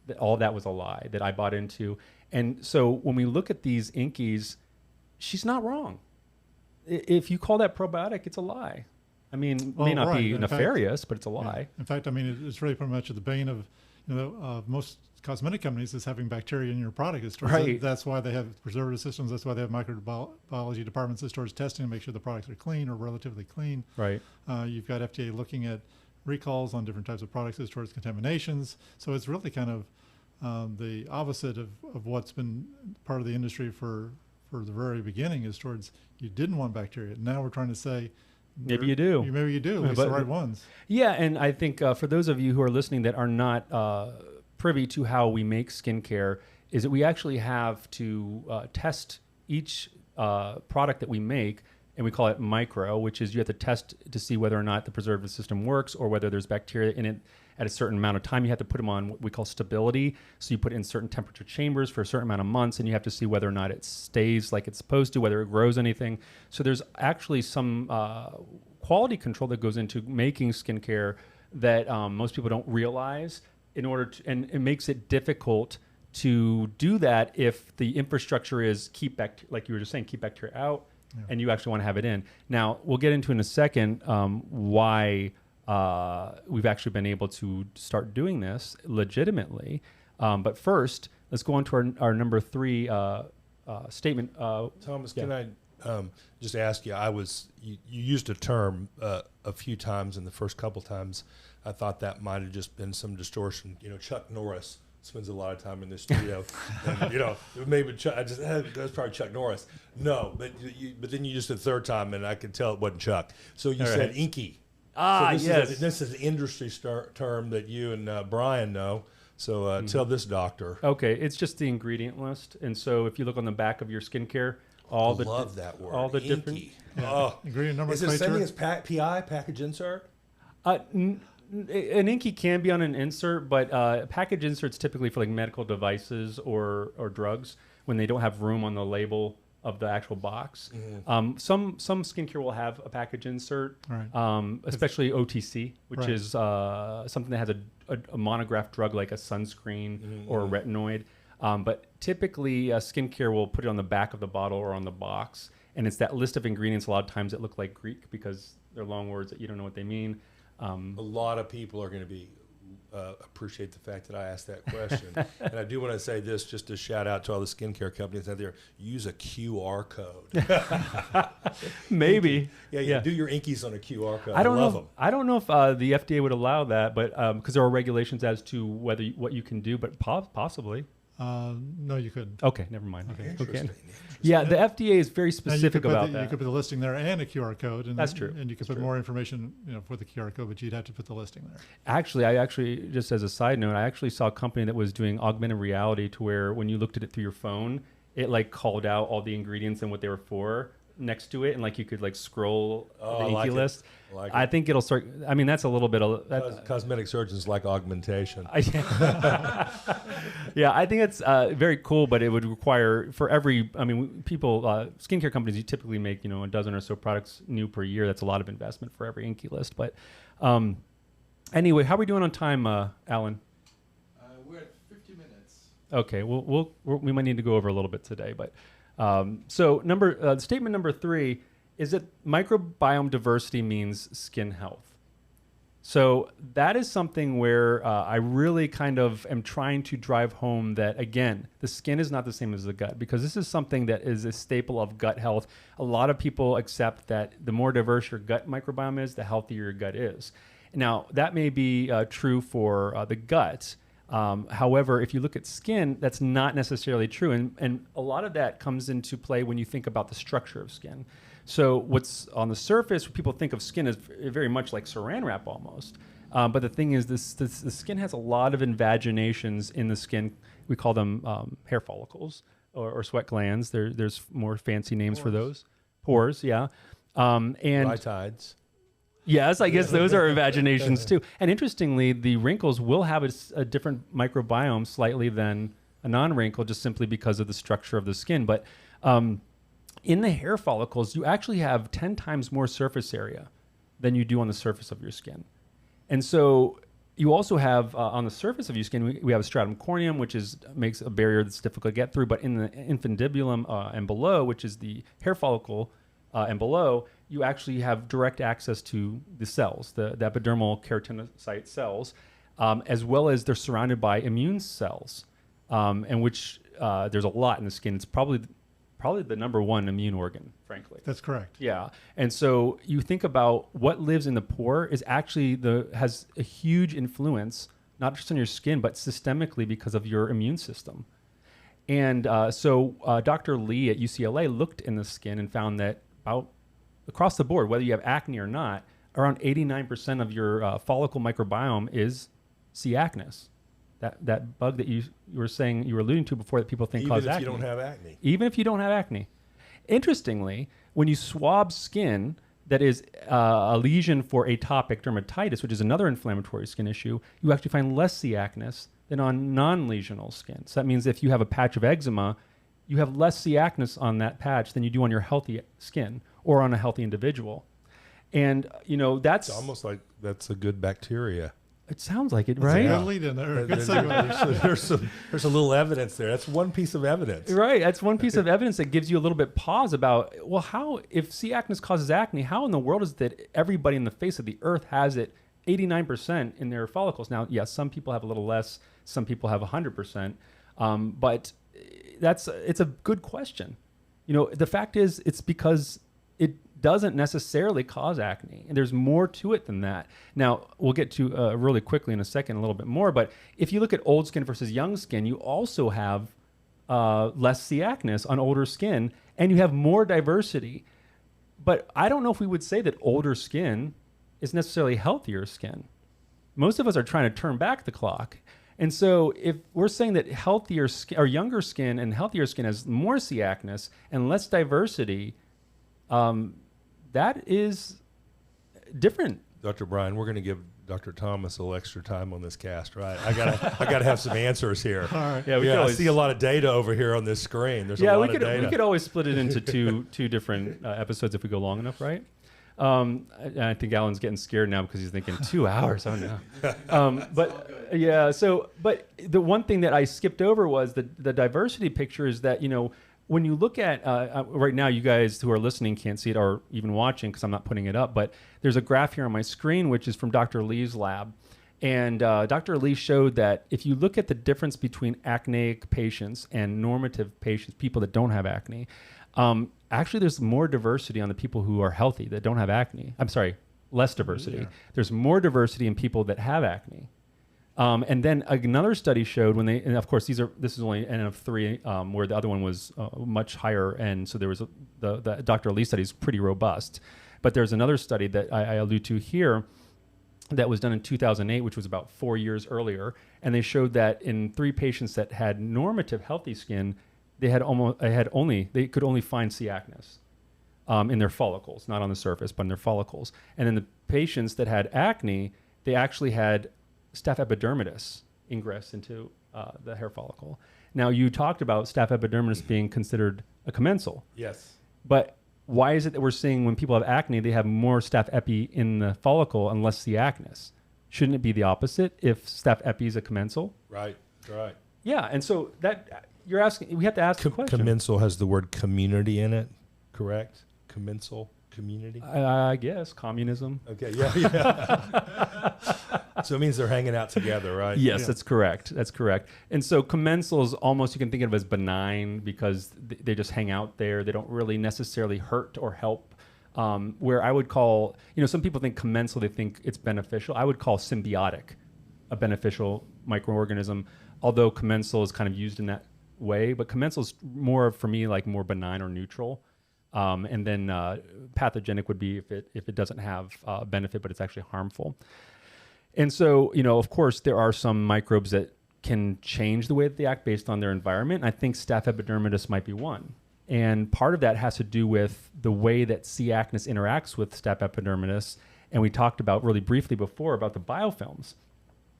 [SPEAKER 1] that all that was a lie that I bought into. And so when we look at these inkies, she's not wrong. If you call that probiotic, it's a lie. I mean, it may not be nefarious, but it's a lie.
[SPEAKER 2] Yeah. In fact, I mean, it's really pretty much the bane of most cosmetic companies is having bacteria in your product.
[SPEAKER 1] Right.
[SPEAKER 2] That's why they have preservative systems. That's why they have microbiology departments that stores testing to make sure the products are clean or relatively clean.
[SPEAKER 1] Right.
[SPEAKER 2] You've got FDA looking at recalls on different types of products that stores contaminations. So it's really kind of the opposite of what's been part of the industry for the very beginning, is towards you didn't want bacteria. Now we're trying to say,
[SPEAKER 1] maybe you do.
[SPEAKER 2] Maybe you do. At least the right ones.
[SPEAKER 1] Yeah, and I think for those of you who are listening that are not privy to how we make skincare, is that we actually have to test each product that we make and we call it micro, which is you have to test to see whether or not the preservative system works or whether there's bacteria in it at a certain amount of time. You have to put them on what we call stability. So you put in certain temperature chambers for a certain amount of months, and you have to see whether or not it stays like it's supposed to, whether it grows anything. So there's actually some quality control that goes into making skincare that most people don't realize in order to, and it makes it difficult to do that if the infrastructure is keep bacteria, like you were just saying, keep bacteria out, and you actually want to have it in. Now, we'll get into in a second why we've actually been able to start doing this legitimately. But first, let's go on to our number 3 statement.
[SPEAKER 3] Thomas, can I just ask you, you used a term a few times, and the first couple times I thought that might have just been some distortion. Chuck Norris spends a lot of time in the studio, and maybe that's probably Chuck Norris. No, but then you just the third time, and I could tell it wasn't Chuck. So you said inky. So this is an industry term that you and Brian know. So tell this doctor.
[SPEAKER 1] Okay, it's just the ingredient list, and so if you look on the back of your skincare,
[SPEAKER 3] love that word.
[SPEAKER 1] All the
[SPEAKER 3] inky.
[SPEAKER 1] Different
[SPEAKER 2] ingredient number.
[SPEAKER 3] Is it the same thing as PI, package insert?
[SPEAKER 1] An inky can be on an insert, but package inserts typically for like medical devices or drugs when they don't have room on the label of the actual box. Mm-hmm. Some skincare will have a package insert, right. Especially OTC, which is something that has a monographed drug like a sunscreen or a retinoid. But typically, skincare will put it on the back of the bottle or on the box, and it's that list of ingredients. A lot of times it look like Greek because they're long words that you don't know what they mean.
[SPEAKER 3] A lot of people are going to be appreciate the fact that I asked that question. And I do want to say this, just to shout out to all the skincare companies out there, use a QR code.
[SPEAKER 1] Maybe.
[SPEAKER 3] Yeah, do your inkies on a QR code.
[SPEAKER 1] I
[SPEAKER 3] love them.
[SPEAKER 1] I don't know if the FDA would allow that, but because there are regulations as to what you can do, but possibly.
[SPEAKER 2] No, you couldn't.
[SPEAKER 1] Okay, never mind.
[SPEAKER 3] Okay. Interesting.
[SPEAKER 1] Yeah, the FDA is very specific about that.
[SPEAKER 2] You could put the listing there and a QR code. And
[SPEAKER 1] that's true.
[SPEAKER 2] And you could put more information, for the QR code, but you'd have to put the listing there.
[SPEAKER 1] Actually, just as a side note, I actually saw a company that was doing augmented reality to where when you looked at it through your phone, it like called out all the ingredients and what they were for next to it, and like you could like scroll the inky list. I think it'll start. I mean, that's a little bit of
[SPEAKER 3] cosmetic surgeons like augmentation.
[SPEAKER 1] Yeah, I think it's very cool, but it would require for every. I mean, people, skincare companies, you typically make a dozen or so products new per year. That's a lot of investment for every inky list. But anyway, how are we doing on time, Alan?
[SPEAKER 2] We're at 50 minutes.
[SPEAKER 1] Okay, we might need to go over a little bit today, but. So statement number 3 is that microbiome diversity means skin health. So that is something where I really kind of am trying to drive home that, again, the skin is not the same as the gut, because this is something that is a staple of gut health. A lot of people accept that the more diverse your gut microbiome is, the healthier your gut is. Now, that may be true for the gut. However, if you look at skin, that's not necessarily true. And a lot of that comes into play when you think about the structure of skin. So what's on the surface, people think of skin as very much like saran wrap almost. But the thing is, the skin has a lot of invaginations in the skin. We call them hair follicles or sweat glands. There's more fancy names for those. Pores, yeah. And
[SPEAKER 3] Rhytides.
[SPEAKER 1] Yes, I guess those are invaginations too. And interestingly, the wrinkles will have a different microbiome slightly than a non-wrinkle, just simply because of the structure of the skin. But in the hair follicles, you actually have 10 times more surface area than you do on the surface of your skin. And so you also have on the surface of your skin, we have a stratum corneum, which makes a barrier that's difficult to get through. But in the infundibulum and below, which is the hair follicle and below, you actually have direct access to the cells, the epidermal keratinocyte cells, as well as they're surrounded by immune cells, and which there's a lot in the skin. It's probably the number one immune organ, frankly.
[SPEAKER 2] That's correct.
[SPEAKER 1] Yeah, and so you think about what lives in the pore is actually has a huge influence, not just on your skin, but systemically because of your immune system. And so Dr. Lee at UCLA looked in the skin and found that about across the board, whether you have acne or not, around 89% of your follicle microbiome is C. acnes. That bug that you were saying, you were alluding to before, that people think causes acne.
[SPEAKER 3] Even if you don't have acne.
[SPEAKER 1] Even if you don't have acne. Interestingly, when you swab skin that is a lesion for atopic dermatitis, which is another inflammatory skin issue, you actually find less C. acnes than on non-lesional skin. So that means if you have a patch of eczema, you have less C. acnes on that patch than you do on your healthy skin or on a healthy individual. And, that's...
[SPEAKER 3] It's almost like that's a good bacteria.
[SPEAKER 1] It sounds like it, right?
[SPEAKER 2] Good lead in there. Good segue.
[SPEAKER 3] There's a little evidence there. That's one piece of evidence.
[SPEAKER 1] Right. That's one piece of evidence that gives you a little bit pause about, well, how, if C. acnes causes acne, how in the world is that everybody in the face of the earth has it 89% in their follicles? Now, yes, some people have a little less, some people have 100%, but it's a good question. The fact is, it's because it doesn't necessarily cause acne, and there's more to it than that. Now, we'll get to really quickly in a second a little bit more, but if you look at old skin versus young skin, you also have less C. acnes on older skin, and you have more diversity. But I don't know if we would say that older skin is necessarily healthier skin. Most of us are trying to turn back the clock. And so if we're saying that healthier skin, or younger skin and healthier skin has more C. acnes and less diversity, that is different.
[SPEAKER 3] Dr. Brian, we're going to give Dr. Thomas a little extra time on this cast, right? I gotta have some answers here.
[SPEAKER 2] All right.
[SPEAKER 1] Yeah,
[SPEAKER 3] I see a lot of data over here on this screen. There's a lot of data.
[SPEAKER 1] We could always split it into two different episodes if we go long enough, right? I think Alan's getting scared now because he's thinking 2 hours. Oh no. But the one thing that I skipped over was the diversity picture is that, when you look at, right now, you guys who are listening can't see it or even watching because I'm not putting it up, but there's a graph here on my screen, which is from Dr. Lee's lab. And Dr. Lee showed that if you look at the difference between acneic patients and normative patients, people that don't have acne, actually there's more diversity on the people who are healthy that don't have acne. I'm sorry, less diversity. Yeah. There's more diversity in people that have acne. And then another study showed and of course this is only N of 3, where the other one was much higher, and so there was the Dr. Lee study is pretty robust. But there's another study that I allude to here that was done in 2008, which was about 4 years earlier, and they showed that in 3 patients that had normative healthy skin, they could only find C. acnes in their follicles, not on the surface, but in their follicles. And in the patients that had acne, they actually had staph epidermidis ingress into the hair follicle. Now, you talked about staph epidermidis being considered a commensal.
[SPEAKER 3] Yes.
[SPEAKER 1] But why is it that we're seeing when people have acne, they have more staph epi in the follicle and less C. acnes? Shouldn't it be the opposite if staph epi is a commensal?
[SPEAKER 3] Right.
[SPEAKER 1] Yeah, and so that you're asking, we have to ask the question.
[SPEAKER 3] Commensal has the word community in it, correct? Commensal, community?
[SPEAKER 1] I guess, communism.
[SPEAKER 3] Okay, yeah. So it means they're hanging out together, right?
[SPEAKER 1] Yes,
[SPEAKER 2] Yeah.
[SPEAKER 1] That's correct. And so commensals almost, you can think of as benign because they just hang out there. They don't really necessarily hurt or help. Where I would call, some people think commensal, they think it's beneficial. I would call symbiotic a beneficial microorganism, although commensal is kind of used in that way. But commensal is more, for me, like more benign or neutral. And then pathogenic would be if it doesn't have benefit, but it's actually harmful. And so, of course, there are some microbes that can change the way that they act based on their environment. I think staph epidermidis might be one. And part of that has to do with the way that C. acnes interacts with staph epidermidis. And we talked about really briefly before about the biofilms.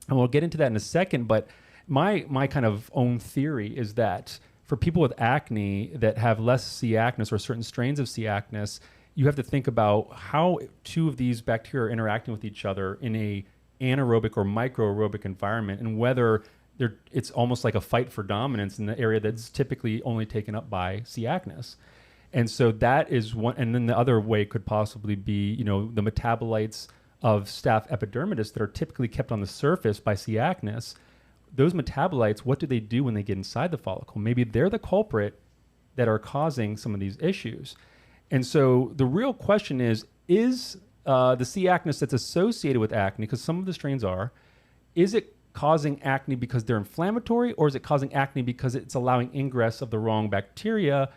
[SPEAKER 1] And we'll get into that in a second. But my kind of own theory is that for people with acne that have less C. acnes or certain strains of C. acnes, you have to think about how 2 of these bacteria are interacting with each other in a anaerobic or microaerobic environment, and whether it's almost like a fight for dominance in the area that's typically only taken up by C. acnes. And so that is one. And then the other way could possibly be, the metabolites of staph epidermidis that are typically kept on the surface by C. acnes. Those metabolites, what do they do when they get inside the follicle? Maybe they're the culprit that are causing some of these issues. And so the real question is the C. acnes that's associated with acne, because some of the strains is it causing acne because they're inflammatory, or is it causing acne because it's allowing ingress of the wrong bacteria,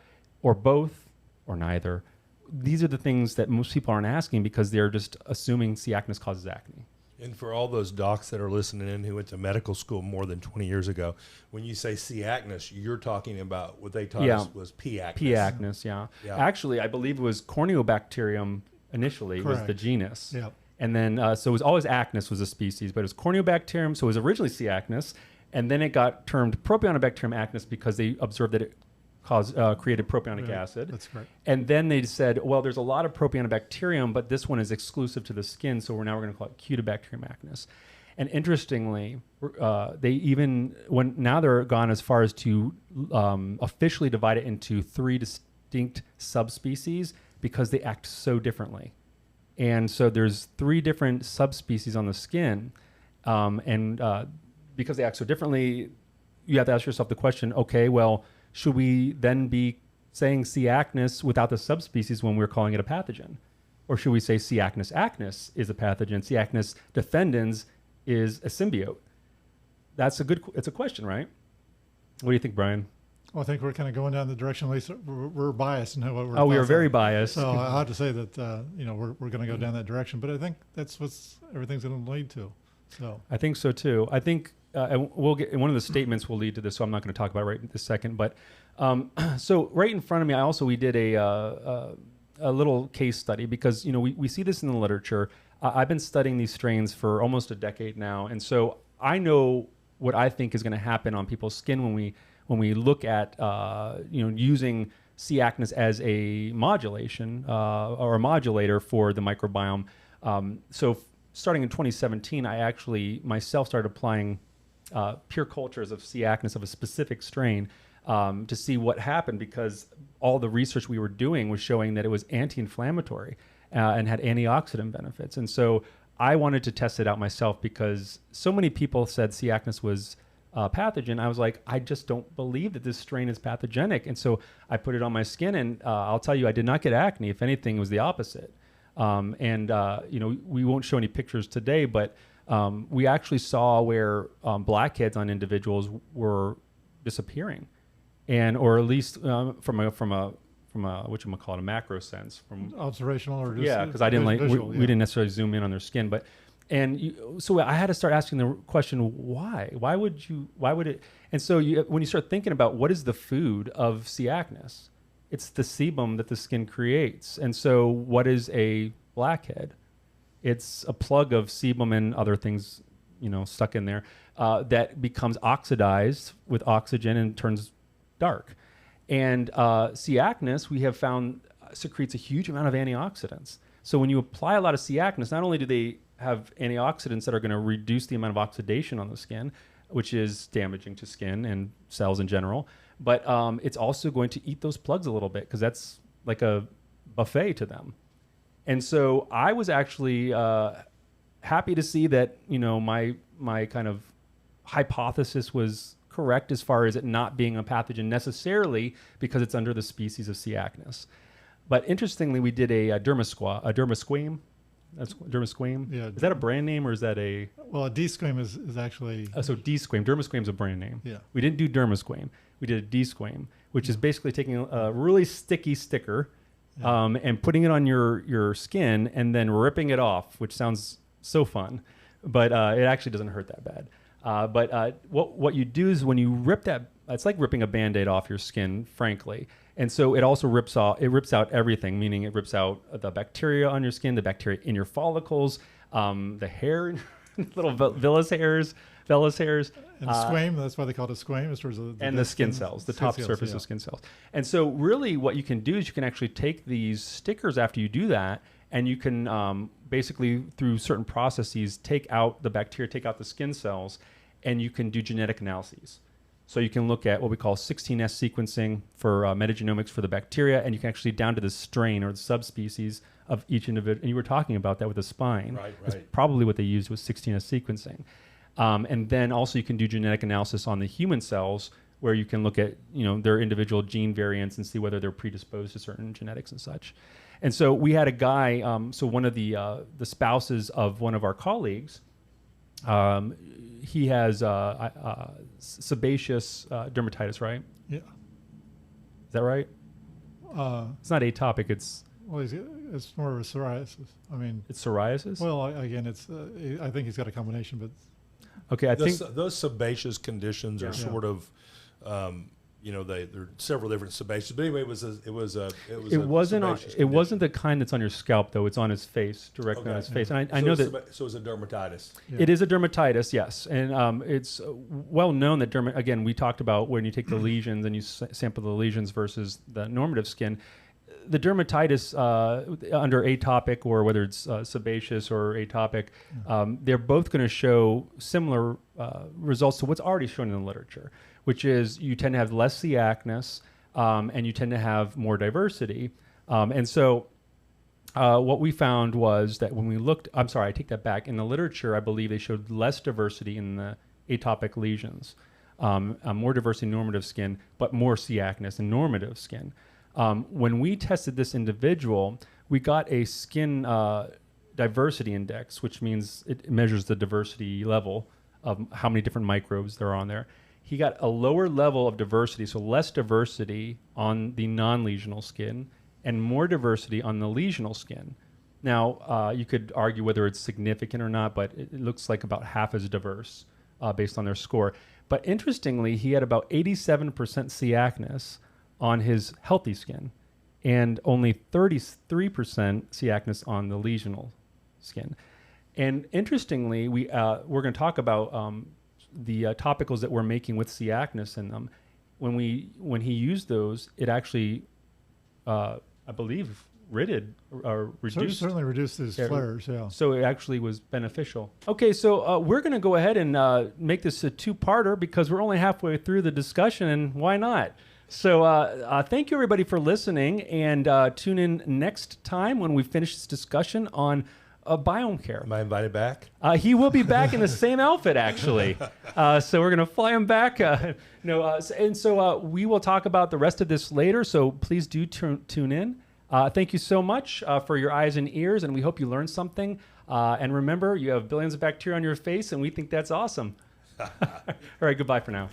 [SPEAKER 1] or both, or neither? These are the things that most people aren't asking because they're just assuming C. acnes causes acne.
[SPEAKER 3] And for all those docs that are listening in who went to medical school more than 20 years ago, when you say C. acnes, you're talking about what they taught us was P. acnes.
[SPEAKER 1] P. acnes, yeah. Actually, I believe it was Corneobacterium initially was the genus.
[SPEAKER 2] Yeah.
[SPEAKER 1] And then, so it was always acnes was a species, but it was Corneobacterium, so it was originally C. acnes, and then it got termed Propionibacterium acnes because they observed that it created propionic acid.
[SPEAKER 2] That's correct.
[SPEAKER 1] And then they said, well, there's a lot of Propionibacterium, but this one is exclusive to the skin, so we're going to call it Cutibacterium acnes. And interestingly, they even now they're gone as far as to officially divide it into 3 distinct subspecies because they act so differently. And so there's 3 different subspecies on the skin, and because they act so differently, you have to ask yourself the question: okay, well, should we then be saying C. acnes without the subspecies when we're calling it a pathogen? Or should we say C. acnes is a pathogen, C. acnes defendens is a symbiote? It's a question, right? What do you think, Brian?
[SPEAKER 2] Well, I think we're kind of going down the direction, at least we're biased in what we're
[SPEAKER 1] Oh, we are very biased.
[SPEAKER 2] So I have to say that, we're going to go down that direction, but I think that's everything's going to lead to. So
[SPEAKER 1] I think so too. I think we'll get one of the statements will lead to this, so I'm not going to talk about it right this second. But so right in front of me, we did a little case study because we see this in the literature. I've been studying these strains for almost a decade now, and so I know what I think is going to happen on people's skin when we look at using C. acnes as a modulation or a modulator for the microbiome. So starting in 2017, I actually myself started applying pure cultures of C. acnes of a specific strain to see what happened, because all the research we were doing was showing that it was anti-inflammatory and had antioxidant benefits. And so I wanted to test it out myself because so many people said C. acnes was pathogen. I was like, I just don't believe that this strain is pathogenic. And so I put it on my skin, and I'll tell you, I did not get acne. If anything, it was the opposite. We won't show any pictures today, but we actually saw where blackheads on individuals were disappearing, or at least from a whatchamacallit, a macro sense, from
[SPEAKER 2] observational or just
[SPEAKER 1] because I didn't we didn't necessarily zoom in on their skin, but so I had to start asking the question, why would it? And so when you start thinking about what is the food of C. acnes, it's the sebum that the skin creates. And so what is a blackhead? It's a plug of sebum and other things, stuck in there that becomes oxidized with oxygen and turns dark. And C. acnes, we have found, secretes a huge amount of antioxidants. So when you apply a lot of C. acnes, not only do they have antioxidants that are going to reduce the amount of oxidation on the skin, which is damaging to skin and cells in general, but it's also going to eat those plugs a little bit because that's like a buffet to them. And so I was actually happy to see that my kind of hypothesis was correct as far as it not being a pathogen necessarily because it's under the species of C. acnes. But interestingly, we did a dermasquame. That's dermasquame.
[SPEAKER 2] Yeah.
[SPEAKER 1] Is that a brand name or is that a?
[SPEAKER 2] Well, a D-squame is actually.
[SPEAKER 1] So D-squame. Dermasquame is a brand name.
[SPEAKER 2] Yeah.
[SPEAKER 1] We didn't do dermasquame. We did a D-squame, which is basically taking a really sticky sticker and putting it on your skin and then ripping it off, which sounds so fun, but it actually doesn't hurt that bad. But what you do is when you rip that, it's like ripping a Band-Aid off your skin, frankly. And so it also rips out everything, meaning it rips out the bacteria on your skin, the bacteria in your follicles, the hair, little vellus hairs.
[SPEAKER 2] And squame, that's why they call it a squame.
[SPEAKER 1] And the skin cells, the top surface of skin cells. And so really what you can do is you can actually take these stickers after you do that, and you can basically, through certain processes, take out the bacteria, take out the skin cells, and you can do genetic analyses. So you can look at what we call 16S sequencing for metagenomics for the bacteria, and you can actually down to the strain or the subspecies of each individual. And you were talking about that with the spine.
[SPEAKER 3] Right.
[SPEAKER 1] That's probably what they used was 16S sequencing. And then also you can do genetic analysis on the human cells, where you can look at their individual gene variants and see whether they're predisposed to certain genetics and such. And so we had a guy, so one of the spouses of one of our colleagues, he has sebaceous dermatitis, right?
[SPEAKER 2] Yeah.
[SPEAKER 1] Is that right? It's not atopic. It's
[SPEAKER 2] Well, it's more of a psoriasis. I mean,
[SPEAKER 1] It's psoriasis?
[SPEAKER 2] well, again, I think he's got a combination, but
[SPEAKER 1] Okay, I think
[SPEAKER 3] Those sebaceous conditions are
[SPEAKER 1] Yeah.
[SPEAKER 3] sort of, there are several different sebaceous. But anyway, it wasn't
[SPEAKER 1] it wasn't the kind that's on your scalp though. It's on his face, directly on
[SPEAKER 3] Okay.
[SPEAKER 1] his face. And I know that
[SPEAKER 3] So it's a dermatitis.
[SPEAKER 2] Yeah.
[SPEAKER 1] it is a dermatitis, yes, and it's well known that again, we talked about when you take the lesions and you sample the lesions versus the normative skin. The dermatitis under atopic, or whether it's sebaceous or atopic, they're both going to show similar results to what's already shown in the literature, which is you tend to have less C. acnes and you tend to have more diversity. And so what we found was that when we looked, I'm sorry, I take that back. In the literature, I believe they showed less diversity in the atopic lesions, more diversity in normative skin, but more C. acnes in normative skin. When we tested this individual, we got a skin diversity index, which means it measures the diversity level of how many different microbes there are on there. He got a lower level of diversity, so less diversity on the non-lesional skin and more diversity on the lesional skin. Now, you could argue whether it's significant or not, but it looks like about half as diverse based on their score. But interestingly, he had about 87% C. acnes on his healthy skin and only 33% C. acnes on the lesional skin. And interestingly, we're going to talk about the topicals that we're making with C. acnes in them. When he used those, it actually, I believe, reduced.
[SPEAKER 2] Certainly reduced his flares, yeah.
[SPEAKER 1] So it actually was beneficial. Okay, so we're going to go ahead and make this a two-parter because we're only halfway through the discussion, and why not? So thank you, everybody, for listening, and tune in next time when we finish this discussion on Biomecare.
[SPEAKER 3] Am I invited back?
[SPEAKER 1] He will be back in the same outfit, actually. So we're going to fly him back. So we will talk about the rest of this later, so please do tune in. Thank you so much for your eyes and ears, and we hope you learned something. And remember, you have billions of bacteria on your face, and we think that's awesome. All right, goodbye for now.